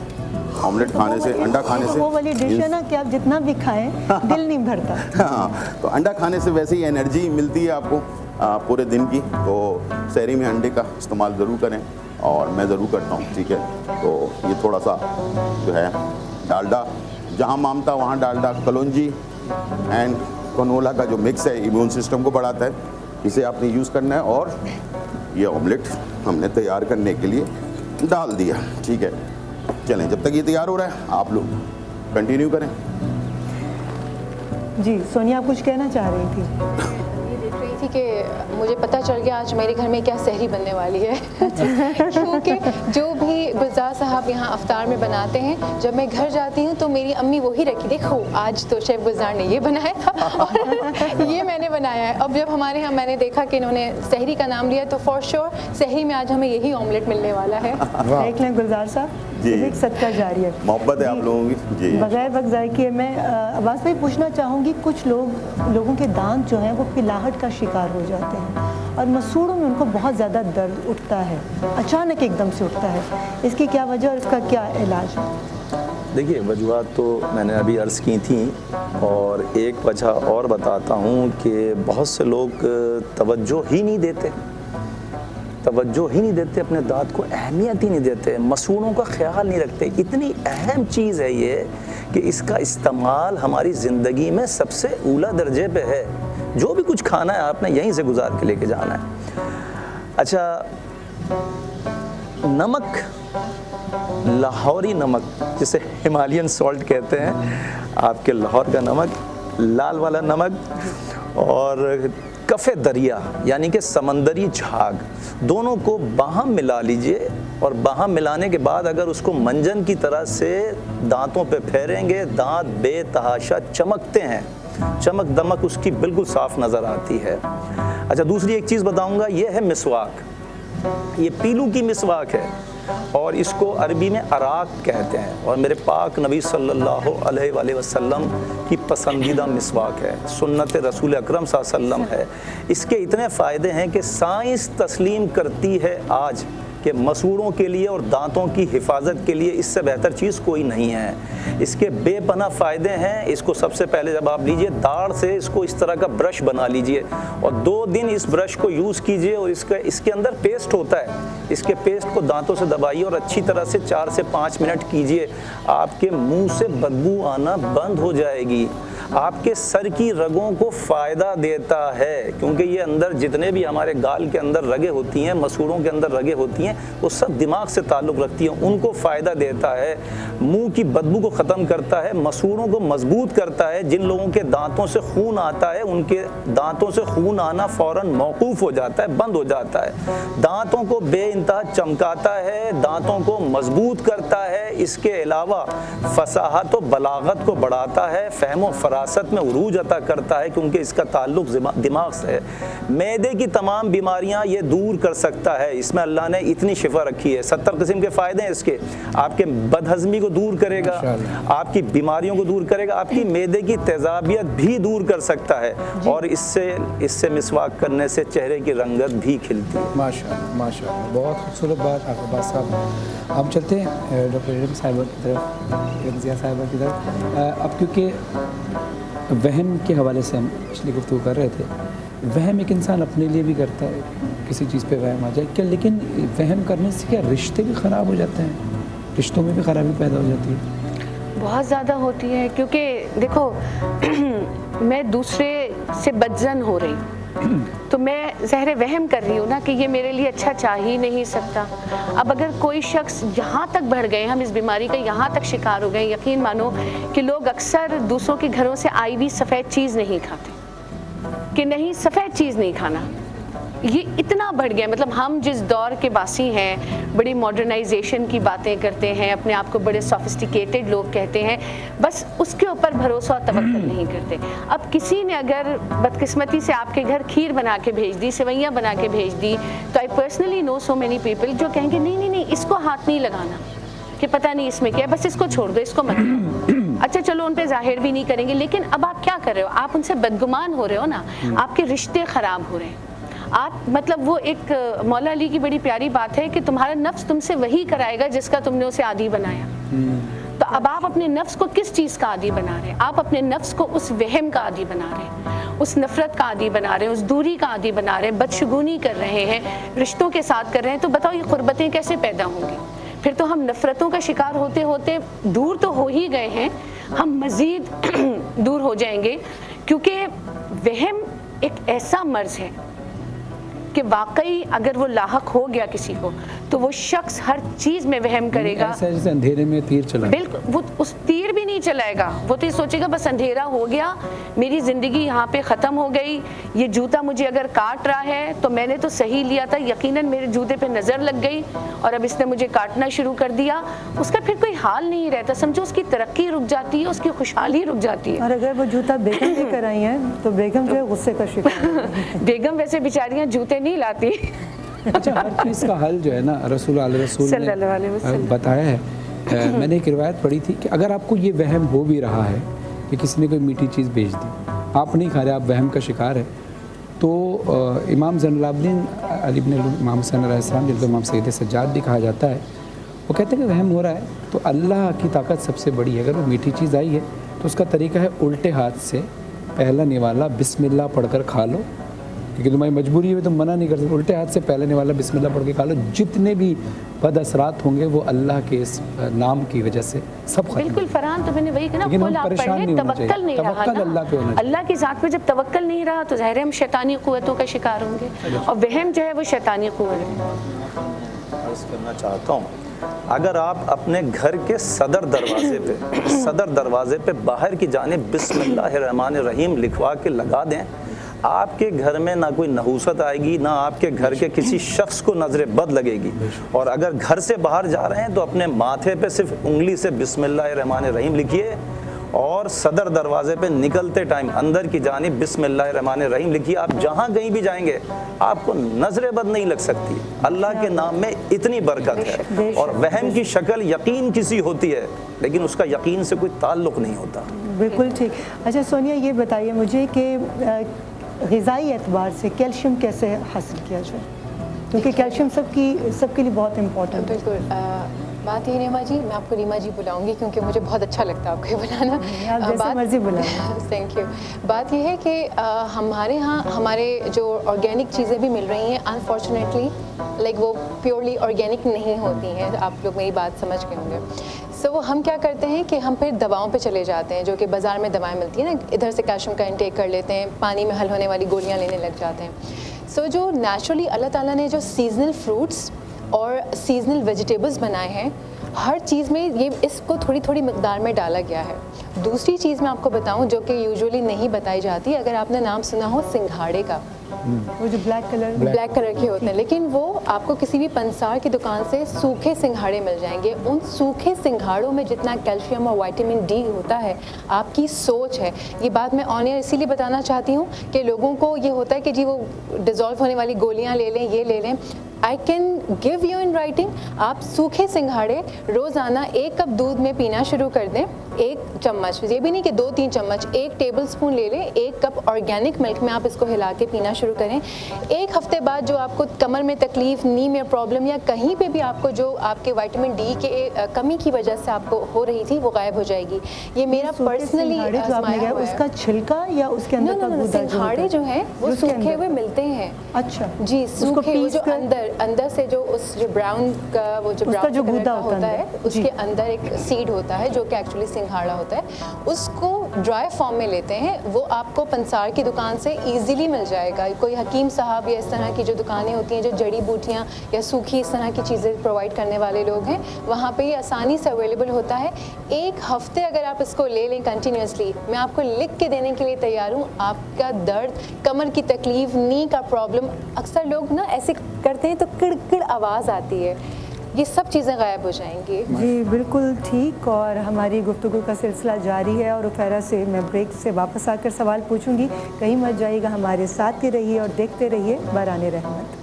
ऑमलेट खाने से, अंडा खाने से, वो वाली डिश है ना कि आप जितना भी खाएं दिल नहीं भरता। हाँ, तो अंडा खाने से वैसे ही एनर्जी मिलती है आपको पूरे दिन की। तो सहरी में अंडे का इस्तेमाल ज़रूर करें और मैं ज़रूर करता हूँ, ठीक है। तो ये थोड़ा सा जो है डालडा, जहाँ मामता वहाँ डालडा, कलौंजी एंड कनोला का जो मिक्स है इम्यून सिस्टम को बढ़ाता है, इसे आपने यूज़ करना है। और ये ऑमलेट हमने तैयार करने के लिए डाल दिया, ठीक है। चलें, जब तक ये तैयार हो रहा है आप लोग कंटिन्यू करें। जी सोनिया, आप कुछ कहना चाह रही थी? देख रही थी कि मुझे पता चल गया आज मेरे घर में क्या सहरी बनने वाली है। क्योंकि जो भी गुलजार साहब यहाँ अफ्तार में बनाते हैं, जब मैं घर जाती हूँ तो मेरी अम्मी वही रखी, देखो आज तो शेफ गुलजार ने ये बनाया था और ये मैंने बनाया है। अब जब हमारे यहाँ मैंने देखा कि इन्होंने सहरी का नाम लिया, तो फॉर श्योर सहरी में आज हमें यही ऑमलेट मिलने वाला है। देख लें गुलजार साहब, जी, एक सदका जारी है, मोहब्बत है आप लोगों की। जी, बगैर वक्त ज़ाय किए मैं अब्बास भाई पूछना चाहूँगी, कुछ लोगों के दांत जो हैं वो पिलाहट का शिकार हो जाते हैं और मसूड़ों में उनको बहुत ज़्यादा दर्द उठता है, अचानक एकदम से उठता है, इसकी क्या वजह और इसका क्या इलाज है? देखिए, वजूहत तो मैंने अभी अर्ज़ की थी और एक वजह और बताता हूँ कि बहुत से लोग तवज्जो ही नहीं देते अपने दांत को, अहमियत ही नहीं देते, मसूड़ों का ख्याल नहीं रखते। इतनी अहम चीज़ है ये कि इसका इस्तेमाल हमारी ज़िंदगी में सबसे ऊला दर्जे पे है। जो भी कुछ खाना है आपने यहीं से गुजार के लेके जाना है। अच्छा, नमक, लाहौरी नमक जिसे हिमालयन सॉल्ट कहते हैं, आपके लाहौर का नमक, लाल वाला नमक और कफ़े दरिया यानी कि समंदरी झाग, दोनों को बाहम मिला लीजिए और बाहम मिलाने के बाद अगर उसको मंजन की तरह से दांतों पे फेरेंगे, दांत बेतहाशा चमकते हैं, चमक दमक उसकी बिल्कुल साफ नज़र आती है। अच्छा, दूसरी एक चीज़ बताऊंगा, ये है मिसवाक। ये पीलू की मिसवाक है और इसको अरबी में अराक कहते हैं और मेरे पाक नबी सल्लल्लाहु अलैहि वसल्लम की पसंदीदा मिसवाक है, सुन्नत रसूल अकरम सल्लल्लाहु अलैहि वसल्लम है। इसके इतने फ़ायदे हैं कि साइंस तस्लीम करती है आज कि मसूड़ों के लिए और दांतों की हिफाजत के लिए इससे बेहतर चीज़ कोई नहीं है। इसके बेपनाह फ़ायदे हैं। इसको सबसे पहले जब आप लीजिए, दाढ़ से इसको इस तरह का ब्रश बना लीजिए और 2 दिन इस ब्रश को यूज़ कीजिए और इसके अंदर पेस्ट होता है, इसके पेस्ट को दांतों से दबाइए और अच्छी तरह से 4 से 5 मिनट कीजिए। आपके मुंह से बदबू आना बंद हो जाएगी। आपके सर की रगों को फ़ायदा देता है, क्योंकि ये अंदर जितने भी हमारे गाल के अंदर रगें होती हैं, मसूड़ों के अंदर रगें होती हैं, वो सब दिमाग से ताल्लुक़ रखती हैं, उनको फ़ायदा देता है। मुंह की बदबू को ख़त्म करता है, मसूड़ों को मजबूत करता है। जिन लोगों के दांतों से खून आता है, उनके दांतों से खून आना फ़ौरन मौकूफ़ हो जाता है, बंद हो जाता है। दांतों को बेइंतहा चमकाता है, दांतों को मजबूत करता है। इसके अलावा फसाहत व बलागत को बढ़ाता है, फ़हम व फरासत में उरूज अता करता है, क्योंकि इसका ताल्लुक दिमाग से है। मैदे की तमाम बीमारियां ये दूर कर सकता है। इसमें अल्लाह ने इतनी शिफा रखी है। 70 किस्म के फ़ायदे हैं इसके। आपके बदहज़मी को दूर करेगा, आपकी बीमारियों को दूर करेगा, आपकी मैदे की तेज़ाबियत भी दूर कर सकता है और इससे मिसवाक करने से चेहरे की रंगत भी खिलती है। माशाअल्लाह, माशाअल्लाह, बहुत खूबसूरत बात आपके पास साहब। हम चलते हैं डॉक्टर इरम साहिबा की तरफ, रमज़िया साहिबा की तरफ। अब क्योंकि वहम के हवाले से हम पिछली गुफ्तगू कर रहे थे, वहम एक इंसान अपने लिए भी करता है, किसी चीज़ पे वहम आ जाए क्या, लेकिन वहम करने से क्या रिश्ते भी ख़राब हो जाते हैं, रिश्तों में भी ख़राबी पैदा हो जाती है? बहुत ज़्यादा होती है, क्योंकि देखो मैं दूसरे से बदजन हो रही हूँ तो मैं ज़हरे वहम कर रही हूँ ना कि ये मेरे लिए अच्छा चाह ही नहीं सकता। अब अगर कोई शख्स यहाँ तक बढ़ गए, हम इस बीमारी का यहाँ तक शिकार हो गए, यकीन मानो कि लोग अक्सर दूसरों के घरों से आई हुई सफ़ेद चीज़ नहीं खाते। کہ نہیں سفید چیز نہیں کھانا. یہ اتنا بڑھ گیا. مطلب ہم جس دور کے باسی ہیں, بڑی ماڈرنائزیشن کی باتیں کرتے ہیں, اپنے آپ کو بڑے سوفسٹیکیٹڈ لوگ کہتے ہیں, بس اس کے اوپر بھروسہ اور توکل نہیں کرتے. اب کسی نے اگر بدقسمتی سے آپ کے گھر کھیر بنا کے بھیج دی, سوئیاں بنا کے بھیج دی, تو I personally know so many people جو کہیں گے نہیں اس کو ہاتھ نہیں لگانا, کہ پتہ نہیں اس میں کیا ہے, بس اس کو چھوڑ دو, اس کو مت کھاؤ. اچھا چلو ان پہ ظاہر بھی نہیں کریں گے, لیکن اب آپ کیا کر رہے ہو, آپ ان سے بدگمان ہو رہے ہو نا, آپ کے رشتے خراب ہو رہے ہیں. آپ مطلب وہ ایک مولا علی کی بڑی پیاری بات ہے کہ تمہارا نفس تم سے وہی کرائے گا جس کا تم نے اسے عادی بنایا. تو اب آپ اپنے نفس کو کس چیز کا عادی بنا رہے ہیں؟ آپ اپنے نفس کو اس وہم کا عادی بنا رہے ہیں, اس نفرت کا عادی بنا رہے ہیں, اس دوری کا عادی بنا رہے ہیں, بدشگونی کر رہے ہیں, رشتوں کے ساتھ کر رہے ہیں. تو بتاؤ یہ قربتیں کیسے پیدا ہوں گی؟ پھر تو ہم نفرتوں کا شکار ہوتے ہوتے دور تو ہو ہی گئے ہیں, ہم مزید دور ہو جائیں گے, کیونکہ وہم ایک ایسا مرض ہے کہ واقعی اگر وہ لاحق ہو گیا کسی کو تو وہ شخص ہر چیز میں وہم کرے گا. ایسا جیسے اندھیرے میں تیر چلا, بالکل, وہ اس تیر بھی نہیں چلائے گا, وہ تو یہ سوچے گا بس اندھیرا ہو گیا, میری زندگی یہاں پہ ختم ہو گئی, یہ جوتا مجھے اگر کاٹ رہا ہے تو میں نے تو صحیح لیا تھا, یقیناً میرے جوتے پہ نظر لگ گئی اور اب اس نے مجھے کاٹنا شروع کر دیا. اس کا پھر کوئی حال نہیں رہتا, سمجھو اس کی ترقی رک جاتی ہے, اس کی خوشحالی رک جاتی ہے. اور اگر وہ جوتا بیگم لے کر آئی ہیں تو بیگم جو ہے غصے کا شکار. بیگم ویسے بیچاریاں جوتے نہیں لاتی. اچھا, ہر چیز کا حل جو ہے نا رسول نے بتایا ہے. میں نے ایک روایت پڑھی تھی کہ اگر آپ کو یہ وہم ہو بھی رہا ہے کہ کسی نے کوئی میٹھی چیز بھیج دی, آپ نہیں کھا رہے, آپ وہم کا شکار ہے, تو امام زین العابدین علی بن امام حسین علیہ السلام, جن کو امام سید سجاد بھی کہا جاتا ہے, وہ کہتے ہیں کہ وہم ہو رہا ہے تو اللہ کی طاقت سب سے بڑی ہے. اگر وہ میٹھی چیز آئی ہے تو اس کا طریقہ ہے الٹے ہاتھ سے پہلا نوالا بسم اللہ پڑھ کر کھا لو, کیونکہ تمہاری مجبوری ہے, تم منع نہیں کر سکتے. الٹے ہاتھ سے پہلے نوالا بسم اللہ پڑھ کے کھا لو, جتنے بھی بد اثرات ہوں گے وہ اللہ کے اس نام کی وجہ سے سب ختم. بالکل فرحان, تو میں نے وہی کہا نا, کل آپ پڑھ لیں, توکل نہیں رہا نا, اللہ کی ذات پہ جب توکل نہیں رہا تو ظاہر ہے ہم شیطانی قوتوں کا شکار ہوں گے, اور وہم جو ہے وہ شیطانی قوت ہے. عرض کرنا چاہتا ہوں, اگر آپ اپنے گھر کے صدر دروازے پہ باہر کی جانب بسم اللہ الرحمن الرحیم لکھوا کے لگا دیں, آپ کے گھر میں نہ کوئی نحوست آئے گی, نہ آپ کے گھر کے کسی شخص کو نظر بد لگے گی. اور اگر گھر سے باہر جا رہے ہیں تو اپنے ماتھے پہ صرف انگلی سے بسم اللہ الرحمن الرحیم لکھیے, اور صدر دروازے پہ نکلتے ٹائم اندر کی جانب بسم اللہ الرحمن الرحیم لکھیے. آپ جہاں کہیں بھی جائیں گے آپ کو نظر بد نہیں لگ سکتی. اللہ کے نام میں اتنی برکت ہے. اور وہم کی شکل یقین کسی ہوتی ہے, لیکن اس کا یقین سے کوئی تعلق نہیں ہوتا. بالکل ٹھیک. اچھا سونیا, یہ بتائیے مجھے کہ غذائی اعتبار سے کیلشیم کیسے حاصل کیا جائے, کیونکہ کیلشیم سب کے لیے بہت امپورٹنٹ ہے. بالکل, بات یہ ریما جی, میں آپ کو ریما جی بلاؤں گی کیونکہ مجھے بہت اچھا لگتا ہے آپ کو یہ بلانا. آپ جیسے مرضی بلائیں. Thank you. بات یہ ہے کہ ہمارے ہاں ہمارے جو آرگینک چیزیں بھی مل رہی ہیں, انفارچونیٹلی لائک وہ پیورلی آرگینک نہیں ہوتی ہیں. آپ لوگ میری بات سمجھ گئے ہوں گے. سو ہم کیا کرتے ہیں کہ ہم پھر دواؤں پہ چلے جاتے ہیں, جو کہ بازار میں دوائیں ملتی ہیں نا, ادھر سے کیلشیم کا انٹیک کر لیتے ہیں, پانی میں حل ہونے والی گولیاں لینے لگ جاتے ہیں. سو جو نیچرلی اللہ تعالیٰ نے جو سیزنل فروٹس اور سیزنل ویجیٹیبلس بنائے ہیں, ہر چیز میں یہ اس کو تھوڑی تھوڑی مقدار میں ڈالا گیا ہے. دوسری چیز میں آپ کو بتاؤں جو کہ یوزولی نہیں بتائی جاتی, اگر آپ نے نام سنا ہو سنگھاڑے کا, وہ جو بلیک کلر کے ہوتے ہیں, لیکن وہ آپ کو کسی بھی پنسار کی دکان سے سوکھے سنگھاڑے مل جائیں گے. ان سوکھے سنگھاڑوں میں جتنا کیلشیم اور وائٹامن ڈی ہوتا ہے, آپ کی سوچ ہے. یہ بات میں آن ایئر اسی لیے بتانا چاہتی ہوں کہ لوگوں کو یہ ہوتا ہے کہ جی وہ ڈیزالو ہونے والی گولیاں لے لیں, یہ لے لیں. I can give you in writing, آپ سوکھے سنگھاڑے روزانہ 1 کپ دودھ میں پینا شروع کر دیں. 1 چمچ, یہ بھی نہیں کہ 2-3 چمچ, 1 ٹیبل اسپون لے لیں. 1 کپ آرگینک ملک میں آپ اس کو ہلا کے پینا شروع کریں. 1 ہفتے بعد جو آپ کو کمر میں تکلیف, نی میں پرابلم, یا کہیں پہ بھی آپ کو جو آپ کے وائٹامن ڈی کے کمی کی وجہ سے آپ کو ہو رہی تھی, وہ غائب ہو جائے گی. یہ میرا پرسنلی اس کا چھلکا یا اس کے اندر سنگھاڑے جو ہیں وہ سوکھے ہوئے ملتے ہیں. اچھا جی, سوکھے جو اندر अंदर से जो उस जो ब्राउन का वो जो उसका ब्राउन जो कलर गूदा का होता होता है, है उसके अंदर एक सीड होता है जो कि एक्चुअली सिंघाड़ा होता है, उसको ड्राई फॉर्म में लेते हैं। वो आपको पंसार की दुकान से ईजिली मिल जाएगा। कोई हकीम साहब या इस तरह की जो दुकानें होती हैं जो जड़ी बूटियाँ या सूखी इस तरह की चीज़ें प्रोवाइड करने वाले लोग हैं, वहाँ पे ये आसानी से अवेलेबल होता है। एक हफ्ते अगर आप इसको ले लें कंटिन्यूसली, मैं आपको लिख के देने के लिए तैयार हूँ। आपका दर्द, कमर की तकलीफ, नी का प्रॉब्लम, अक्सर लोग ना ऐसे करते हैं तो किड़किड़ आवाज़ आती है, ये सब चीज़ें गायब हो जाएंगी। जी बिल्कुल ठीक। और हमारी गुफ्तगू का सिलसिला जारी है और उफेरा से मैं ब्रेक से वापस आकर सवाल पूछूंगी। कहीं मत जाइएगा, हमारे साथ ही रहिए और देखते रहिए बाराने रहमत।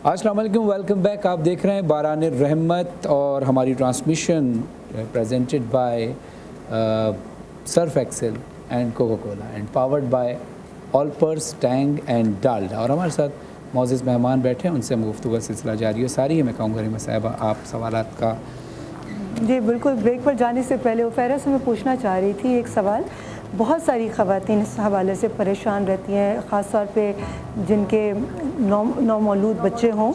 अस्सलाम वालेकुम, वेलकम बैक। आप देख रहे हैं बाराने रहमत और हमारी transmission presented by Surf Excel and Coca Cola and powered by Olpers, Tang and Dalda. और हमारे साथ मौजूद मेहमान बैठे हैं, उनसे हम गुफ्तगू का सिलसिला जारी है। सारी है, मैं कहूँगा रिमा साहिबा, आप सवालात का। जी बिल्कुल। ब्रेक पर जाने से पहले उफेरा से मैं पूछना चाह रही थी एक सवाल। बहुत सारी ख़वातीन इस हवाले से परेशान रहती हैं, ख़ास तौर पे जिनके नौमौलूद बच्चे हों।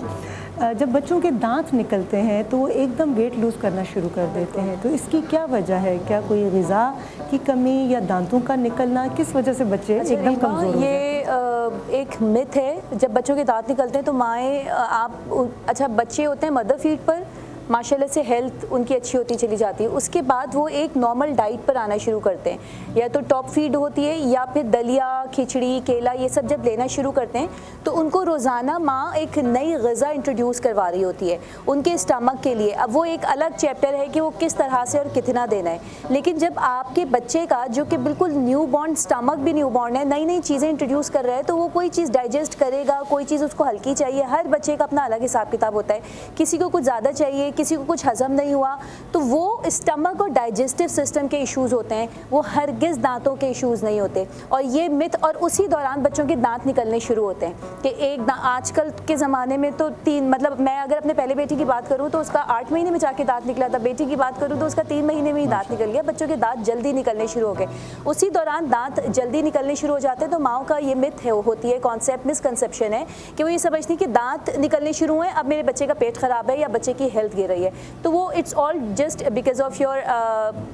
जब बच्चों के दांत निकलते हैं तो वो एकदम वेट लूज़ करना शुरू कर देते हैं, तो इसकी क्या वजह है? क्या कोई ग़िज़ा की कमी या दांतों का निकलना, किस वजह से बच्चे एकदम कमज़ोर? ये एक मिथ है। जब बच्चों के दांत निकलते हैं तो माएँ अच्छा बच्चे होते हैं मदर फीड पर, माशाल्लाह से हेल्थ उनकी अच्छी होती चली जाती है। उसके बाद वो एक नॉर्मल डाइट पर आना शुरू करते हैं, या तो टॉप फीड होती है या फिर दलिया, खिचड़ी, केला, ये सब जब लेना शुरू करते हैं तो उनको रोज़ाना माँ एक नई ग़िज़ा इंट्रोड्यूस करवा रही होती है उनके स्टमक के लिए। अब वो एक अलग चैप्टर है कि वो किस तरह से और कितना देना है। लेकिन जब आपके बच्चे का जो कि बिल्कुल न्यू बॉर्न, स्टमक भी न्यू बॉर्न है, नई नई चीज़ें इंट्रोड्यूस कर रहा है, तो वो कोई चीज़ डाइजेस्ट करेगा, कोई चीज़ उसको हल्की चाहिए। हर बच्चे का अपना अलग हिसाब किताब होता है, किसी को कुछ ज़्यादा चाहिए, किसी को कुछ हजम नहीं हुआ, तो वो स्टमक और डाइजेस्टिव सिस्टम के इश्यूज़ होते हैं, वो हरगिज़ दांतों के इश्यूज़ नहीं होते। और ये मिथ, और उसी दौरान बच्चों के दांत निकलने शुरू होते हैं कि आजकल के ज़माने में तो मतलब मैं अगर अपने पहले बेटी की बात करूँ तो उसका 8 महीने में जाके दांत निकला था, बेटी की बात करूँ तो उसका 3 महीने में ही दांत निकल गया। बच्चों के दांत जल्दी निकलने शुरू हो गए। उसी दौरान दांत जल्दी निकलने शुरू हो जाते हैं तो माओ का ये मिथ होती है, कॉन्सेप्ट, मिसकंसेप्शन है कि वो ये समझती है कि दांत निकलने शुरू हुए, अब मेरे बच्चे का पेट ख़राब है या बच्चे की हेल्थ गिर रही है। तो वो it's all just because of your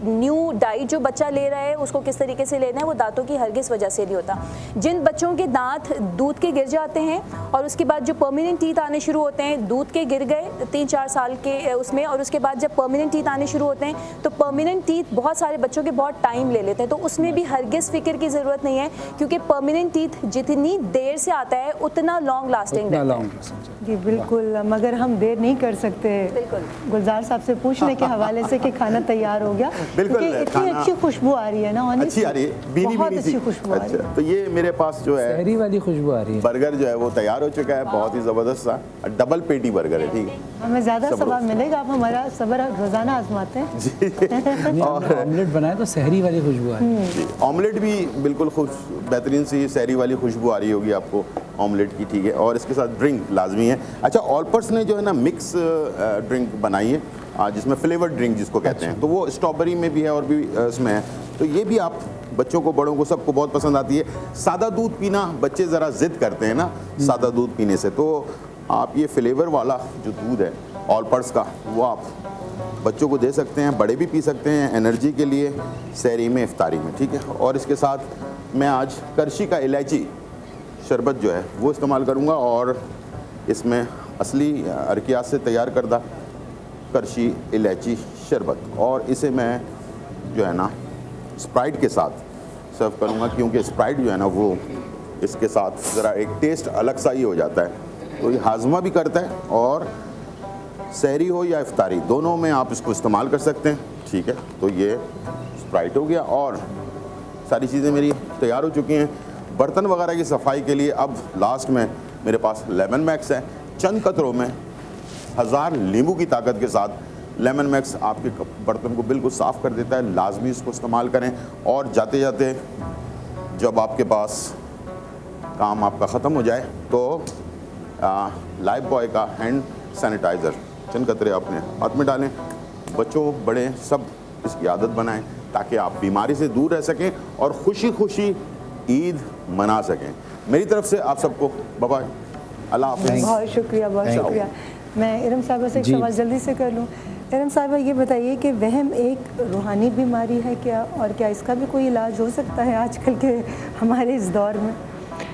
new diet जो बच्चा ले रहा है, उसको किस तरीके से लेना है, वो दांतों की हरगिज़ वजह से नहीं होता। जिन बच्चों के दांत दूध के गिर जाते हैं और उसके बाद जो परमानेंट टीथ आने शुरू होते हैं, दूध के गिर गए 3-4 साल के उसमें, और उसके बाद जब परमानेंट टीथ आने शुरू होते हैं तो परमानेंट टीथ बहुत सारे बच्चों के बहुत टाइम ले लेते हैं, तो उसमें भी हरगिज़ फिक्र की ज़रूरत नहीं है, क्योंकि परमानेंट टीथ जितनी देर से आता है उतना लॉन्ग लास्टिंग रहता है। जी बिल्कुल। मगर हम देर नहीं कर सकते गुलजार साहब से पूछने के हवाले से कि खाना तैयार हो गया, बिल्कुल। इतनी अच्छी खुशबू आ रही है ना, अच्छी आ रही है, बीनी बहुत बीनी अच्छी सी खुशबू आ रही है। तो ये मेरे पास जो है शहरी वाली खुशबू आ रही है। बर्गर जो है वो तैयार हो चुका है, बहुत ही ज़बरदस्त सा डबल पेटी बर्गर है। ठीक है, हमें ज़्यादा सवाब मिलेगा, आप हमारा सब्र रोज़ाना आजमाते हैं। जी। और ऑमलेट बनाए तो शहरी वाली खुशबू आ रही है। जी, ऑमलेट भी बिल्कुल बेहतरीन सी शहरी वाली खुशबू आ रही होगी आपको ऑमलेट की। ठीक है, और इसके साथ ड्रिंक लाजमी है। अच्छा, ऑलपर्स ने जो है ना मिक्स ड्रिंक बनाई है, जिसमें फ्लेवर्ड ड्रिंक जिसको कहते हैं, तो वो स्ट्रॉबेरी में भी है और भी इसमें है, तो ये भी आप बच्चों को, बड़ों को, सबको बहुत पसंद आती है। सादा दूध पीना बच्चे ज़रा ज़िद करते हैं ना सादा दूध पीने से, तो आप ये फ्लेवर वाला जो दूध है ऑलपर्स का, वो आप बच्चों को दे सकते हैं, बड़े भी पी सकते हैं एनर्जी के लिए, सहरी में, इफ्तारी में। ठीक है, और इसके साथ मैं आज करशी का इलायची शरबत जो है वो इस्तेमाल करूँगा, और इसमें असली अरकियात से तैयार करदा करशी इलायची शरबत, और इसे मैं जो है ना स्प्राइट के साथ सर्व करूँगा, क्योंकि स्प्राइट जो है ना वो इसके साथ ज़रा एक टेस्ट अलग सा ही हो जाता है, तो ये हाजमा भी करता है, और सहरी हो या इफ्तारी दोनों में आप इसको इस्तेमाल कर सकते हैं। ठीक है, तो ये स्प्राइट हो गया, और सारी चीज़ें मेरी तैयार हो चुकी हैं। बर्तन वगैरह की सफाई के लिए अब लास्ट में मेरे पास लेमन मैक्स है। चंद कतरों में 1000 नींबू की ताकत के साथ लेमन मैक्स आपके बर्तन को बिल्कुल साफ़ कर देता है। लाजमी इसको इस्तेमाल करें, और जाते जाते जब आपके पास काम आपका ख़त्म हो जाए तो लाइफ बॉय का हैंड सैनिटाइज़र चंद कतरे अपने हाथ में डालें, बच्चों बड़े सब इसकी आदत बनाएं ताकि आप बीमारी से दूर रह सकें और खुशी खुशी ईद मना सकें। मेरी तरफ से आप सबको बाय, अल्लाह हाफ़िज़। बहुत शुक्रिया, बहुत शुक्रिया। मैं इरम साहिबा से एक सवाल जल्दी से कर लूँ। इरम साहिबा, ये बताइए कि वहम एक रूहानी बीमारी है क्या, और क्या इसका भी कोई इलाज हो सकता है आजकल के हमारे इस दौर में?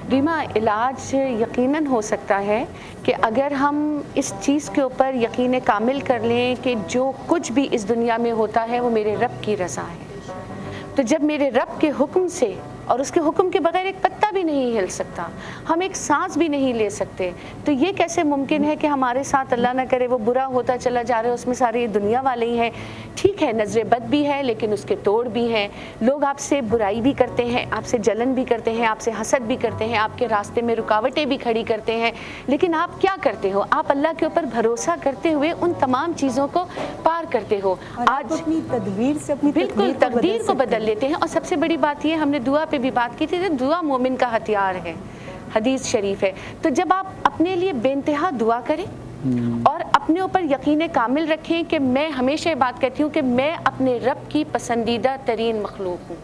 रीमा, इलाज यकीनन हो सकता है कि अगर हम इस चीज़ के ऊपर यकीन कामिल कर लें कि जो कुछ भी इस दुनिया में होता है वो मेरे रब की रज़ा है। तो जब मेरे रब के हुक्म से, और उसके हुक्म के बगैर एक पत्ता भी नहीं हिल सकता, हम एक सांस भी नहीं ले सकते, तो ये कैसे मुमकिन है कि हमारे साथ अल्लाह ना करे वो बुरा होता चला जा रहा है, उसमें सारी दुनिया वाले ही हैं। ठीक है, नज़र बद भी है लेकिन उसके तोड़ भी हैं। लोग आपसे बुराई भी करते हैं, आपसे जलन भी करते हैं, आपसे हसद भी करते हैं, आपके रास्ते में रुकावटें भी खड़ी करते हैं, लेकिन आप क्या करते हो? आप अल्लाह के ऊपर भरोसा करते हुए उन तमाम चीज़ों को पार करते हो। आज अपनी तदबीर से अपनी बिल्कुल तकदीर को बदल लेते हैं। और सबसे बड़ी बात ये, हमने दुआ पे भी बात की थी, तो दुआ मोमिन का हथियार है, हदीस शरीफ है। तो जब आप अपने लिए बेइंतहा दुआ करें और अपने ऊपर यकीन कामिल रखें कि मैं हमेशा ये बात कहती हूँ कि मैं अपने रब की पसंदीदा तरीन मखलूक हूँ,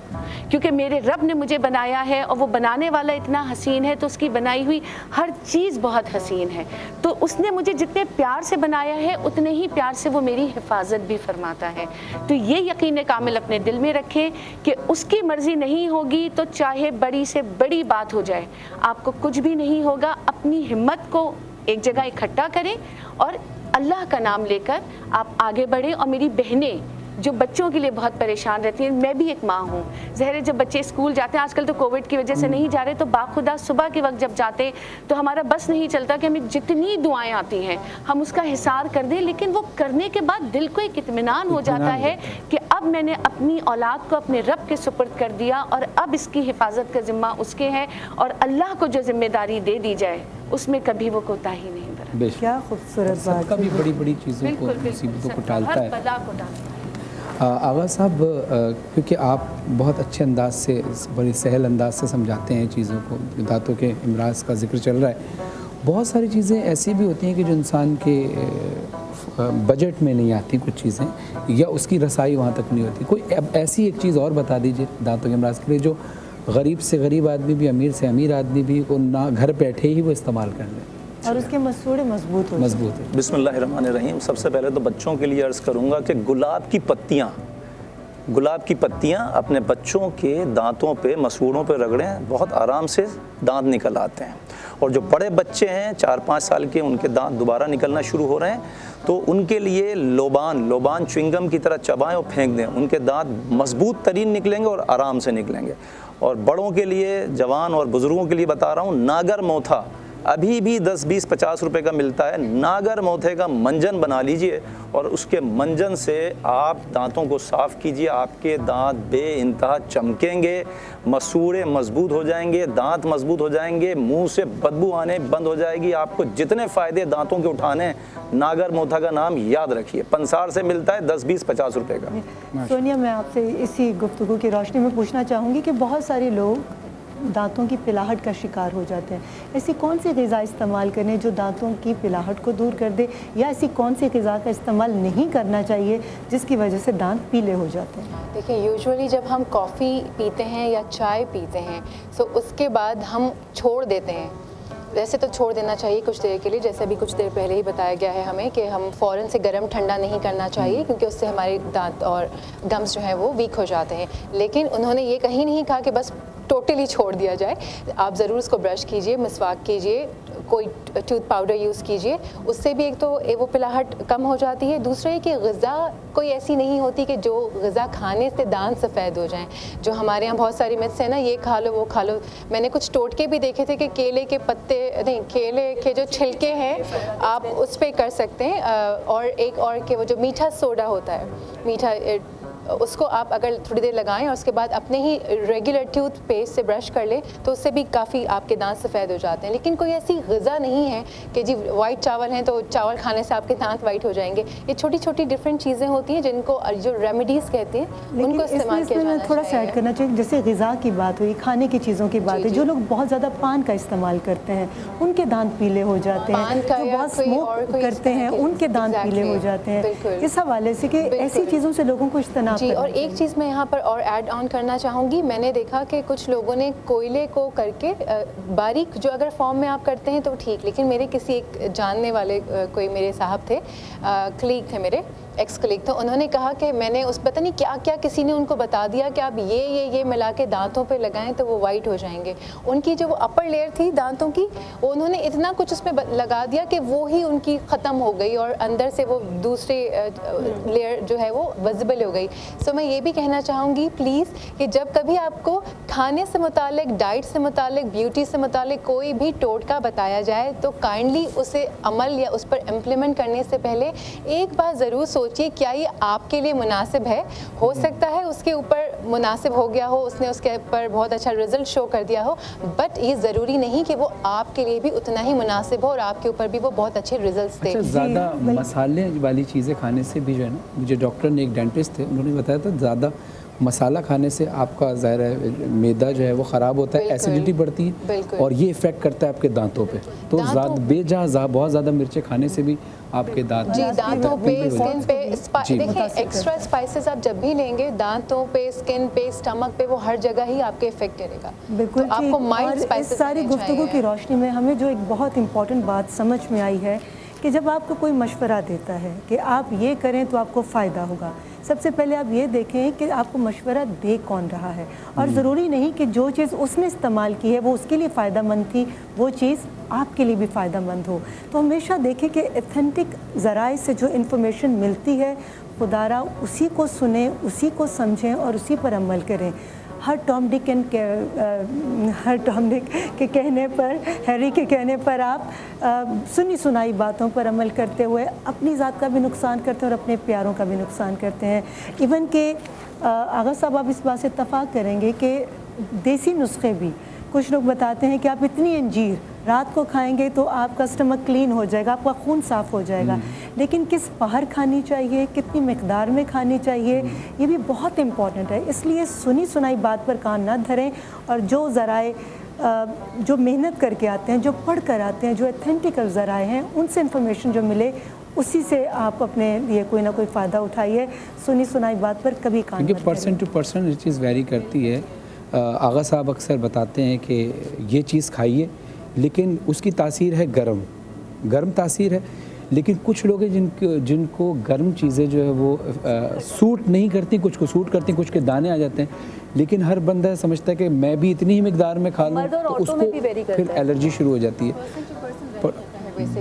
क्योंकि मेरे रब ने मुझे बनाया है और वो बनाने वाला इतना हसीन है तो उसकी बनाई हुई हर चीज़ बहुत हसीन है। तो उसने मुझे जितने प्यार से बनाया है उतने ही प्यार से वो मेरी हिफाजत भी फरमाता है। तो ये यकीन कामिल अपने दिल में रखें कि उसकी मर्ज़ी नहीं होगी तो चाहे बड़ी से बड़ी बात हो जाए, आपको कुछ भी नहीं होगा। अपनी हिम्मत को एक जगह इकट्ठा करें और अल्लाह का नाम लेकर आप आगे बढ़ें। और मेरी बहनें जो बच्चों के लिए बहुत परेशान रहती हैं, मैं भी एक माँ हूँ। ज़हरे, जब बच्चे स्कूल जाते हैं, आजकल तो कोविड की वजह से नहीं जा रहे, तो बाखुदा सुबह के वक्त जब जाते हैं तो हमारा बस नहीं चलता कि हमें जितनी दुआएं आती हैं हम उसका हिसार कर दें, लेकिन वो करने के बाद दिल को एक इत्मीनान हो जाता है कि अब मैंने अपनी औलाद को अपने रब के सुपुर्द कर दिया और अब इसकी हिफाजत का ज़िम्मा उसके है, और अल्लाह को जो जिम्मेदारी दे दी जाए उसमें कभी वो कोताही नहीं बरतता। क्या खूबसूरत बात, कभी बड़ी बड़ी चीज़ों को, मुसीबतों को टालता है। बला को टालता है। आगा साहब, क्योंकि आप बहुत अच्छे अंदाज से, बड़ी सहल अंदाज से समझाते हैं चीज़ों को, दांतों के इमराज का जिक्र चल रहा है, बहुत सारी चीज़ें ऐसी भी होती हैं कि जो इंसान के बजट में नहीं आती, कुछ चीज़ें, या उसकी रसाई वहाँ तक नहीं होती। कोई अब ऐसी एक चीज़ और बता दीजिए दांतों के इमराज के लिए जो गरीब से गरीब आदमी भी, अमीर से अमीर आदमी भी को ना घर बैठे ही वो इस्तेमाल कर लें और उसके मसूड़े मजबूत है। बिस्मिल्लाहिर्रहमानिर्रहीम। सबसे पहले तो बच्चों के लिए अर्ज़ करूँगा कि गुलाब की पत्तियाँ अपने बच्चों के दांतों पे, मसूड़ों पे रगड़ें, बहुत आराम से दांत निकल आते हैं। और जो बड़े बच्चे हैं 4-5 साल के, उनके दांत दोबारा निकलना शुरू हो रहे हैं, तो उनके लिए लोबान च्युइंगम की तरह चबाएं और फेंक दें, उनके दांत मजबूत तरीन निकलेंगे और आराम से निकलेंगे। और बड़ों के लिए, जवान और बुज़ुर्गों के लिए बता रहा हूँ, नागर मोथा अभी भी 10, 20, 50 रुपए का मिलता है। नागर मोथे का मंजन बना लीजिए और उसके मंजन से आप दांतों को साफ़ कीजिए, आपके दांत बेइंतहा चमकेंगे, मसूड़े मजबूत हो जाएंगे, दांत मजबूत हो जाएंगे, मुंह से बदबू आने बंद हो जाएगी। आपको जितने फ़ायदे दांतों के उठाने, नागर मोथा का नाम याद रखिए। पंसार से मिलता है 10, 20, 50 रुपए का। सोनिया, मैं आपसे इसी गुफ्तगू की रोशनी में पूछना चाहूँगी कि बहुत सारे लोग दांतों की पिलाहट का शिकार हो जाते हैं। ऐसी कौन सी ग़िज़ा इस्तेमाल करें जो दांतों की पिलाहट को दूर कर दे, या ऐसी कौन सी ग़िज़ा का इस्तेमाल नहीं करना चाहिए जिसकी वजह से दांत पीले हो जाते हैं? देखिए, यूजुअली जब हम कॉफ़ी पीते हैं या चाय पीते हैं, तो उसके बाद हम छोड़ देते हैं। वैसे तो छोड़ देना चाहिए कुछ देर के लिए, जैसे अभी कुछ देर पहले ही बताया गया है हमें कि हम फ़ौरन से गर्म ठंडा नहीं करना चाहिए, क्योंकि उससे हमारे दांत और गम्स जो हैं वो वीक हो जाते हैं। लेकिन उन्होंने ये कहीं नहीं कहा कि बस टोटली छोड़ दिया जाए। आप ज़रूर उसको ब्रश कीजिए, मिसवाक कीजिए, कोई टूथ पाउडर यूज़ कीजिए, उससे भी एक तो वो पिलाहट कम हो जाती है। दूसरा है कि ग़िज़ा कोई ऐसी नहीं होती कि जो ग़िज़ा खाने से दांत सफ़ेद हो जाएं। जो हमारे यहाँ बहुत सारी मिथ्स हैं ना, ये खा लो वो खा लो। मैंने कुछ टोटके भी देखे थे कि केले के पत्ते नहीं, केले के जो छिलके हैं आप उस पर कर सकते हैं। और एक और कि वो जो मीठा सोडा होता है, मीठा उसको आप अगर थोड़ी देर लगाएं और उसके बाद अपने ही रेगुलर टूथ पेस्ट से ब्रश कर लें तो उससे भी काफ़ी आपके दांत सफ़ेद हो जाते हैं। लेकिन कोई ऐसी ग़िज़ा नहीं है कि जी वाइट चावल हैं तो चावल खाने से आपके दांत वाइट हो जाएंगे। ये छोटी छोटी डिफरेंट चीज़ें होती हैं जिनको जो रेमेडीज़ कहते हैं उनको इस्तेमाल किया जाना चाहिए। थोड़ा सा ऐड करना चाहिए, जैसे ग़िज़ा की बात हुई, खाने की चीज़ों की बात है, जो लोग बहुत ज़्यादा पान का इस्तेमाल करते हैं उनके दांत पीले हो जाते हैं, जो बहुत स्मोक करते हैं उनके दांत पीले हो जाते हैं। इस हवाले से कि ऐसी चीज़ों से लोगों को इज्तनाब जी। और एक चीज़ मैं यहाँ पर और ऐड ऑन करना चाहूँगी, मैंने देखा कि कुछ लोगों ने कोयले को करके बारीक जो अगर फॉर्म में आप करते हैं तो ठीक, लेकिन मेरे किसी एक जानने वाले कोई मेरे साहब थे, कलीग थे मेरे, एक्स कलीग, तो उन्होंने कहा कि मैंने उस पता नहीं क्या क्या किसी ने उनको बता दिया कि आप ये मिला के दांतों पे लगाएं तो वो वाइट हो जाएंगे। उनकी जो वो अपर लेयर थी दांतों की, वो उन्होंने इतना कुछ उसमें लगा दिया कि वो ही उनकी ख़त्म हो गई और अंदर से वो दूसरी लेयर जो है वो विजिबल हो गई। सो मैं ये भी कहना चाहूँगी प्लीज़ कि जब कभी आपको खाने से मुतालिक, डाइट से मुतालिक, ब्यूटी से मुतालिक कोई भी टोटका बताया जाए तो काइंडली उसे अमल या उस पर इम्प्लीमेंट करने से पहले एक बार ज़रूर सोचिए क्या ये आपके लिए मुनासिब है। हो सकता है उसके ऊपर मुनासिब हो गया हो, उसने उसके ऊपर बहुत अच्छा रिजल्ट शो कर दिया हो, बट ये ज़रूरी नहीं कि वो आपके लिए भी उतना ही मुनासिब हो और आपके ऊपर भी वो बहुत अच्छे रिजल्ट्स दे। ज़्यादा मसाले वाली चीज़ें खाने से भी जो है ना, मुझे डॉक्टर ने, एक डेंटिस्ट थे, उन्होंने बताया था ज़्यादा मसाला खाने से आपका ज़ाहिर है मैदा जो है वो ख़राब होता है, एसिडिटी बढ़ती है और ये इफ़ेक्ट करता है आपके दांतों पे। तो बेजहाँ बहुत ज़्यादा मिर्चें खाने से भी आपके दांत जी दांतों पे, स्किन पे, देखिए एक्स्ट्रा स्पाइसेस आप जब भी लेंगे दांतों पे, स्किन पे, स्टमक पे, वो हर जगह ही आपके इफेक्ट करेगा। बिल्कुल तो आपको माइल्ड स्पाइसेस, इस सारी गुफ्तगू की रोशनी में हमें जो एक बहुत इंपॉर्टेंट बात समझ में आई है कि जब आपको कोई मशवरा देता है कि आप ये करें तो आपको फ़ायदा होगा, सबसे पहले आप ये देखें कि आपको मशवरा दे कौन रहा है। और ज़रूरी नहीं कि जो चीज़ उसने इस्तेमाल की है वो उसके लिए फ़ायदा मंद थी, वो चीज़ आपके लिए भी फ़ायदा मंद हो। तो हमेशा देखें कि एथेंटिक ज़राए से जो इन्फॉर्मेशन मिलती है, खुदारा उसी को सुने, उसी को समझें और उसी पर अमल करें। हर टॉम डिक के कहने पर, हैरी के कहने पर आप सुनी सुनाई बातों पर अमल करते हुए अपनी ज़ात का भी नुकसान करते हैं और अपने प्यारों का भी नुकसान करते हैं। इवन कि आगा साहब आप इस बात से इत्तफाक करेंगे कि देसी नुस्खे भी, कुछ लोग बताते हैं कि आप इतनी अंजीर रात को खाएंगे तो आपका स्टमक क्लीन हो जाएगा, आपका खून साफ़ हो जाएगा। लेकिन किस पहर खानी चाहिए, कितनी मिकदार में खानी चाहिए, ये भी बहुत इम्पॉर्टेंट है। इसलिए सुनी सुनाई बात पर कान ना धरें और जो ज़राए जो मेहनत करके आते हैं, जो पढ़ कर आते हैं, जो एथेंटिकल ज़राए हैं, उनसे इंफॉर्मेशन जो मिले उसी से आप अपने लिए कोई ना कोई फ़ायदा उठाइए। सुनी सुनाई बात पर कभी कान मत धरें। पर्सन टू पर्सन ये चीज़ वेरी करती है। आगा साहब अक्सर बताते हैं कि ये चीज़ खाइए, लेकिन उसकी तासीर है गर्म तासीर है। लेकिन कुछ लोग हैं जिनको गर्म चीज़ें जो है वो सूट नहीं करती, कुछ को सूट करती, कुछ के दाने आ जाते हैं। लेकिन हर बंदा समझता है कि मैं भी इतनी ही मिकदार में खा लूँ तो उसको फिर एलर्जी शुरू हो जाती है।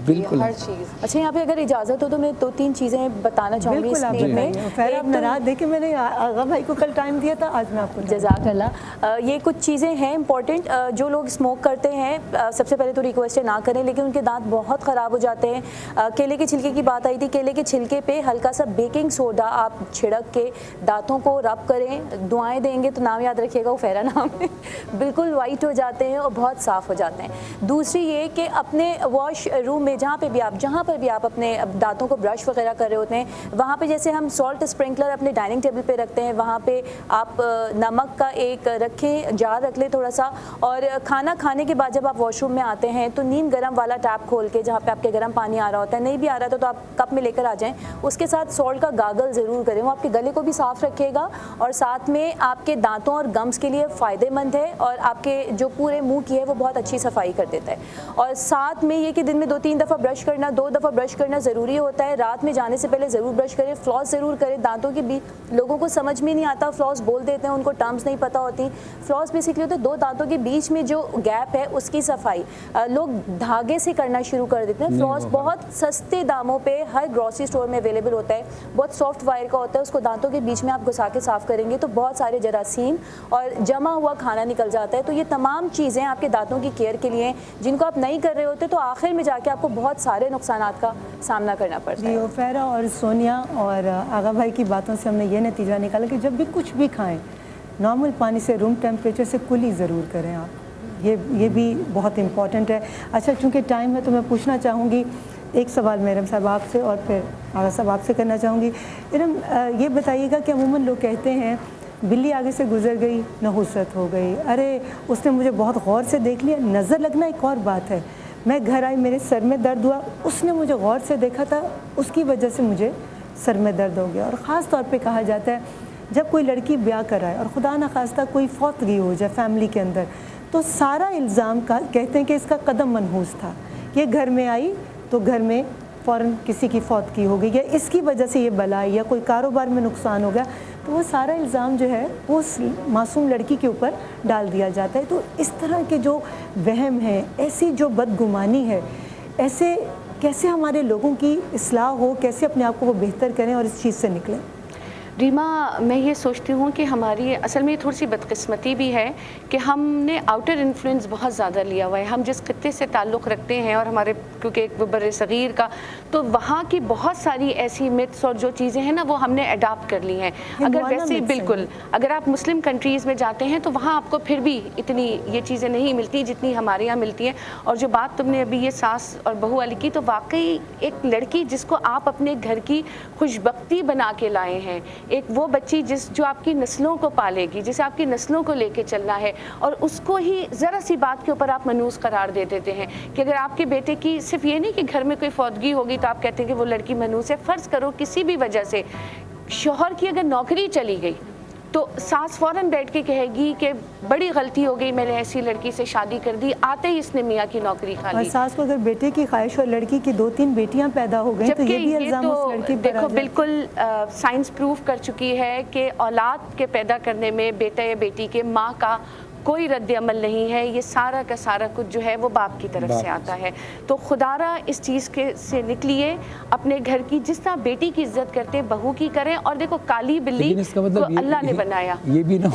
बिल्कुल हर चीज़। अच्छा, यहाँ पे अगर इजाज़त हो तो मैं 2-3 चीज़ें बताना चाहूँगी इस में। आप नाराज़ देखिए, मैंने आगा भाई को कल टाइम दिया था, आज मैं आपको जज़ाकल्लाह। ये कुछ चीज़ें हैं इंपॉर्टेंट। जो लोग स्मोक करते हैं, सबसे पहले तो रिक्वेस्ट है ना करें, लेकिन उनके दांत बहुत ख़राब हो जाते हैं। केले के छिलके की बात आई थी, केले के छिलके पे हल्का सा बेकिंग सोडा आप छिड़क के दांतों को रब करें। दुआएं देंगे तो नाम याद रखिएगा, वो फेरा नाम है। बिल्कुल वाइट हो जाते हैं और बहुत साफ़ हो जाते हैं। दूसरी ये कि अपने वॉश रूम में जहाँ पर भी आप अपने दांतों को ब्रश वगैरह कर रहे होते हैं, वहाँ पे जैसे हम सॉल्ट स्प्रिंकलर अपने डाइनिंग टेबल पे रखते हैं, वहाँ पे आप नमक का एक रखें, जार रख लें थोड़ा सा। और खाना खाने के बाद जब आप वॉशरूम में आते हैं तो नीम गर्म वाला टैप खोल के, जहाँ पे आपके गर्म पानी आ रहा होता है, नहीं भी आ रहा तो आप कप में लेकर आ जाएं। उसके साथ सॉल्ट का गागल ज़रूर करें, वो आपके गले को भी साफ़ रखेगा और साथ में आपके दांतों और गम्स के लिए फ़ायदेमंद है और आपके जो पूरे मुँह की है वो बहुत अच्छी सफाई कर देता है। और साथ में ये कि दिन में 2-3 दफ़ा ब्रश करना, 2 दफ़ा ब्रश करना ज़रूरी होता है। रात में जाने से पहले ज़रूर ब्रश करें, फ्लॉस ज़रूर करें। दांतों के बीच लोगों को समझ में नहीं आता, फ्लॉस बोल देते हैं, उनको टर्म्स नहीं पता होती। फ्लॉस बेसिकली होता है 2 दांतों के बीच में जो गैप है उसकी सफाई। लोग धागे से करना शुरू कर देते हैं। फ्लॉस बहुत सस्ते दामों पे हर ग्रॉसरी स्टोर में अवेलेबल होता है, बहुत सॉफ्ट वायर का होता है। उसको दांतों के बीच में आप घुसा के साफ़ करेंगे तो बहुत सारे जरासीम और जमा हुआ खाना निकल जाता है। तो ये तमाम चीज़ें आपके दांतों की केयर के लिए, जिनको आप नहीं कर रहे होते तो आखिर में जाके تاکہ آپ کو بہت سارے نقصانات کا سامنا کرنا پڑتا جی ہے. عفیرہ اور سونیا اور آغا بھائی کی باتوں سے ہم نے یہ نتیجہ نکالا کہ جب بھی کچھ بھی کھائیں نارمل پانی سے روم ٹیمپریچر سے کلی ضرور کریں آپ. یہ بھی بہت امپورٹنٹ ہے. اچھا چونکہ ٹائم ہے تو میں پوچھنا چاہوں گی ایک سوال میں ارم صاحب آپ سے اور پھر آغا صاحب آپ سے کرنا چاہوں گی. ارم یہ بتائیے گا کہ عموماً لوگ کہتے ہیں بلی آگے سے گزر گئی نحوست ہو گئی, ارے اس نے مجھے بہت غور سے دیکھ لیا. نظر لگنا ایک اور بات ہے. میں گھر آئی میرے سر میں درد ہوا, اس نے مجھے غور سے دیکھا تھا اس کی وجہ سے مجھے سر میں درد ہو گیا. اور خاص طور پہ کہا جاتا ہے جب کوئی لڑکی بیاہ کرائے اور خدا نخواستہ کوئی فوتگی ہو جائے فیملی کے اندر تو سارا الزام کا کہتے ہیں کہ اس کا قدم منحوس تھا. یہ گھر میں آئی تو گھر میں فوراً کسی کی فوتگی ہو گئی یا اس کی وجہ سے یہ بلا یا کوئی کاروبار میں نقصان ہو گیا, تو وہ سارا الزام جو ہے وہ اس معصوم لڑکی کے اوپر ڈال دیا جاتا ہے. تو اس طرح کے جو وہم ہیں, ایسی جو بدگمانی ہے, ایسے کیسے ہمارے لوگوں کی اصلاح ہو, کیسے اپنے آپ کو وہ بہتر کریں اور اس چیز سے نکلیں؟ ریما میں یہ سوچتی ہوں کہ ہماری اصل میں تھوڑی سی بدقسمتی بھی ہے کہ ہم نے آؤٹر انفلوئنس بہت زیادہ لیا ہوا ہے. ہم جس خطے سے تعلق رکھتے ہیں اور ہمارے کیونکہ ایک بر صغیر کا, تو وہاں کی بہت ساری ایسی متس اور جو چیزیں ہیں نا وہ ہم نے اڈاپٹ کر لی ہیں. اگر ویسے بالکل اگر آپ مسلم کنٹریز میں جاتے ہیں تو وہاں آپ کو پھر بھی اتنی یہ چیزیں نہیں ملتی جتنی ہمارے یہاں ملتی ہیں. اور جو بات تم نے ابھی یہ ساس اور بہو والی کی, تو واقعی ایک لڑکی جس کو آپ اپنے گھر کی خوشبختی بنا کے لائے ہیں, ایک وہ بچی جو آپ کی نسلوں کو پالے گی, جسے آپ کی نسلوں کو لے کے چلنا ہے, اور اس کو ہی ذرا سی بات کے اوپر آپ منحوس قرار دے دیتے ہیں کہ اگر آپ کے بیٹے کی صرف یہ نہیں کہ گھر میں کوئی فوتگی ہوگی تو آپ کہتے ہیں کہ وہ لڑکی منحوس ہے. فرض کرو کسی بھی وجہ سے شوہر کی اگر نوکری چلی گئی تو ساس فوراً بیٹھ کے کہے گی کہ بڑی غلطی ہو گئی, میں نے ایسی لڑکی سے شادی کر دی, آتے ہی اس نے میاں کی نوکری کھا لی. اور ساس کو اگر بیٹے کی خواہش اور لڑکی کی 2-3 بیٹیاں پیدا ہو گئیں تو یہ بھی الزام اس لڑکی پر دیکھو بالکل سائنس پروف کر چکی ہے کہ اولاد کے پیدا کرنے میں بیٹا یا بیٹی کے ماں کا کوئی رد عمل نہیں ہے. یہ سارا کا سارا کچھ جو ہے وہ باپ کی طرف سے آتا ہے. تو خدا را اس چیز کے سے نکلیے, اپنے گھر کی جس طرح بیٹی کی عزت کرتے بہو کی کریں. اور دیکھو کالی بلی کو اللہ نے بنایا, یہ بھی نہ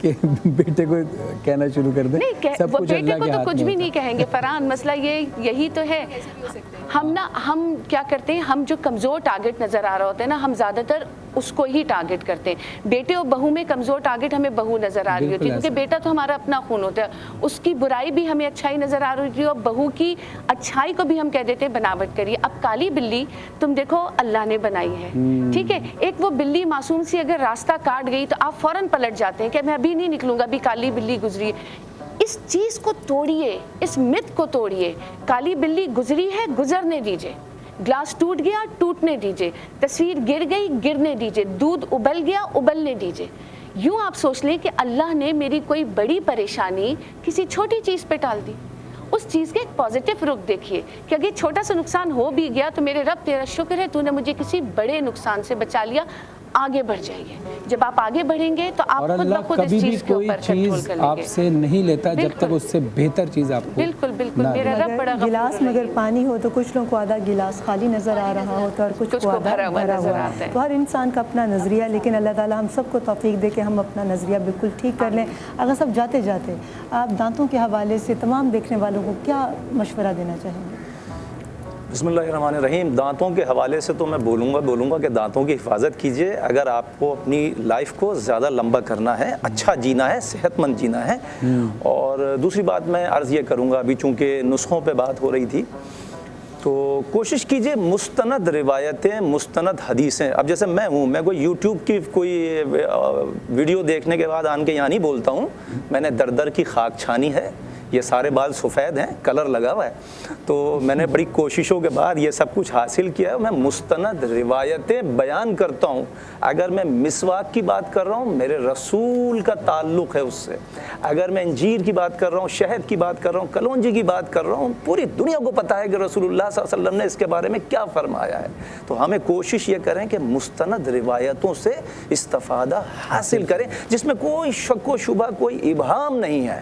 کہ بیٹے کو کہنا شروع کر دیں نہیں, وہ بیٹے کو تو کچھ بھی نہیں کہیں گے. فرحان مسئلہ یہی تو ہے. ہم کیا کرتے ہیں, ہم جو کمزور ٹارگٹ نظر آ رہا ہوتا ہے نا, ہم زیادہ تر اس کو ہی ٹارگٹ کرتے ہیں. بیٹے اور بہو میں کمزور ٹارگٹ ہمیں بہو نظر آ رہی ہوتی ہے, کیونکہ بیٹا تو ہمارا اپنا خون ہوتا ہے, اس کی برائی بھی ہمیں اچھائی نظر آ رہی ہوتی ہے, اور بہو کی اچھائی کو بھی ہم کہہ دیتے ہیں بناوٹ کریے. اب کالی بلی تم دیکھو اللہ نے بنائی ہے, ٹھیک ہے, ایک وہ بلی معصوم سی اگر راستہ کاٹ گئی تو آپ فوراً پلٹ جاتے ہیں کہ میں ابھی نہیں نکلوں گا, ابھی کالی بلی گزری. اس چیز کو توڑیے, اس مت کو توڑیے. کالی بلی گزری ہے, گزرنے دیجیے. گلاس ٹوٹ گیا, ٹوٹنے دیجیے. تصویر گر گئی, گرنے دیجیے. دودھ ابل گیا, ابلنے دیجیے. یوں آپ سوچ لیں کہ اللہ نے میری کوئی بڑی پریشانی کسی چھوٹی چیز پہ ٹال دی. اس چیز کے ایک پازیٹیو رخ دیکھیے کہ اگر چھوٹا سا نقصان ہو بھی گیا تو میرے رب تیرا شکر ہے, تو نے مجھے کسی بڑے نقصان سے بچا لیا. آگے بڑھ جائیے. جب آپ آگے بڑھیں گے تو آپ خود بخود اس چیز کے اوپر کنٹرول کر لیں گے. آپ سے نہیں لیتا جب تک اس سے بہتر چیز آپ کو. بالکل بالکل, میرا رب بڑا غفور گلاس میں اگر پانی ہو تو کچھ لوگوں کو آدھا گلاس خالی نظر آ رہا ہوتا ہے اور کچھ کو آدھا بھرا ہوا. تو ہر انسان کا اپنا نظریہ, لیکن اللہ تعالیٰ ہم سب کو توفیق دے کہ ہم اپنا نظریہ بالکل ٹھیک کر لیں. اگر سب جاتے جاتے آپ دانتوں کے حوالے سے تمام دیکھنے والوں کو کیا مشورہ دینا چاہیں گے؟ بسم اللہ الرحمن الرحیم. دانتوں کے حوالے سے تو میں بولوں گا کہ دانتوں کی حفاظت کیجئے. اگر آپ کو اپنی لائف کو زیادہ لمبا کرنا ہے, اچھا جینا ہے, صحت مند جینا ہے. اور دوسری بات میں عرض یہ کروں گا, ابھی چونکہ نسخوں پہ بات ہو رہی تھی, تو کوشش کیجئے مستند روایتیں, مستند حدیثیں. اب جیسے میں ہوں, میں کوئی یوٹیوب کی کوئی ویڈیو دیکھنے کے بعد آن کے یہاں نہیں بولتا ہوں میں نے در کی خاک چھانی ہے, یہ سارے بال سفید ہیں, کلر لگا ہوا ہے. تو میں نے بڑی کوششوں کے بعد یہ سب کچھ حاصل کیا ہے. میں مستند روایتیں بیان کرتا ہوں. اگر میں مسواک کی بات کر رہا ہوں, میرے رسول کا تعلق ہے اس سے. اگر میں انجیر کی بات کر رہا ہوں, شہد کی بات کر رہا ہوں, کلونجی کی بات کر رہا ہوں, پوری دنیا کو پتہ ہے کہ رسول اللہ صلی اللہ علیہ وسلم نے اس کے بارے میں کیا فرمایا ہے. تو ہمیں کوشش یہ کریں کہ مستند روایتوں سے استفادہ حاصل کریں جس میں کوئی شک و شبہ, کوئی ابہام نہیں ہے.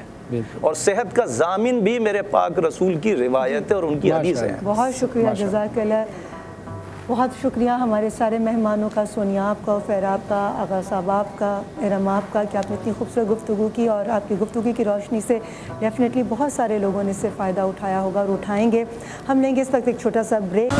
اور صحت کا ضامن بھی میرے پاک رسول کی روایت ہے اور ان کی حدیث ہے. بہت شکریہ, جزاک اللہ. بہت شکریہ ہمارے سارے مہمانوں کا، سونیا آپ کا، فیراب کا، آغا صاحب آپ کا، ارم آپ کا، کہ آپ نے اتنی خوبصورت گفتگو کی، اور آپ کی گفتگو کی روشنی سے ڈیفینیٹلی بہت سارے لوگوں نے اس سے فائدہ اٹھایا ہوگا اور اٹھائیں گے۔ ہم لیں گے اس وقت ایک چھوٹا سا بریک۔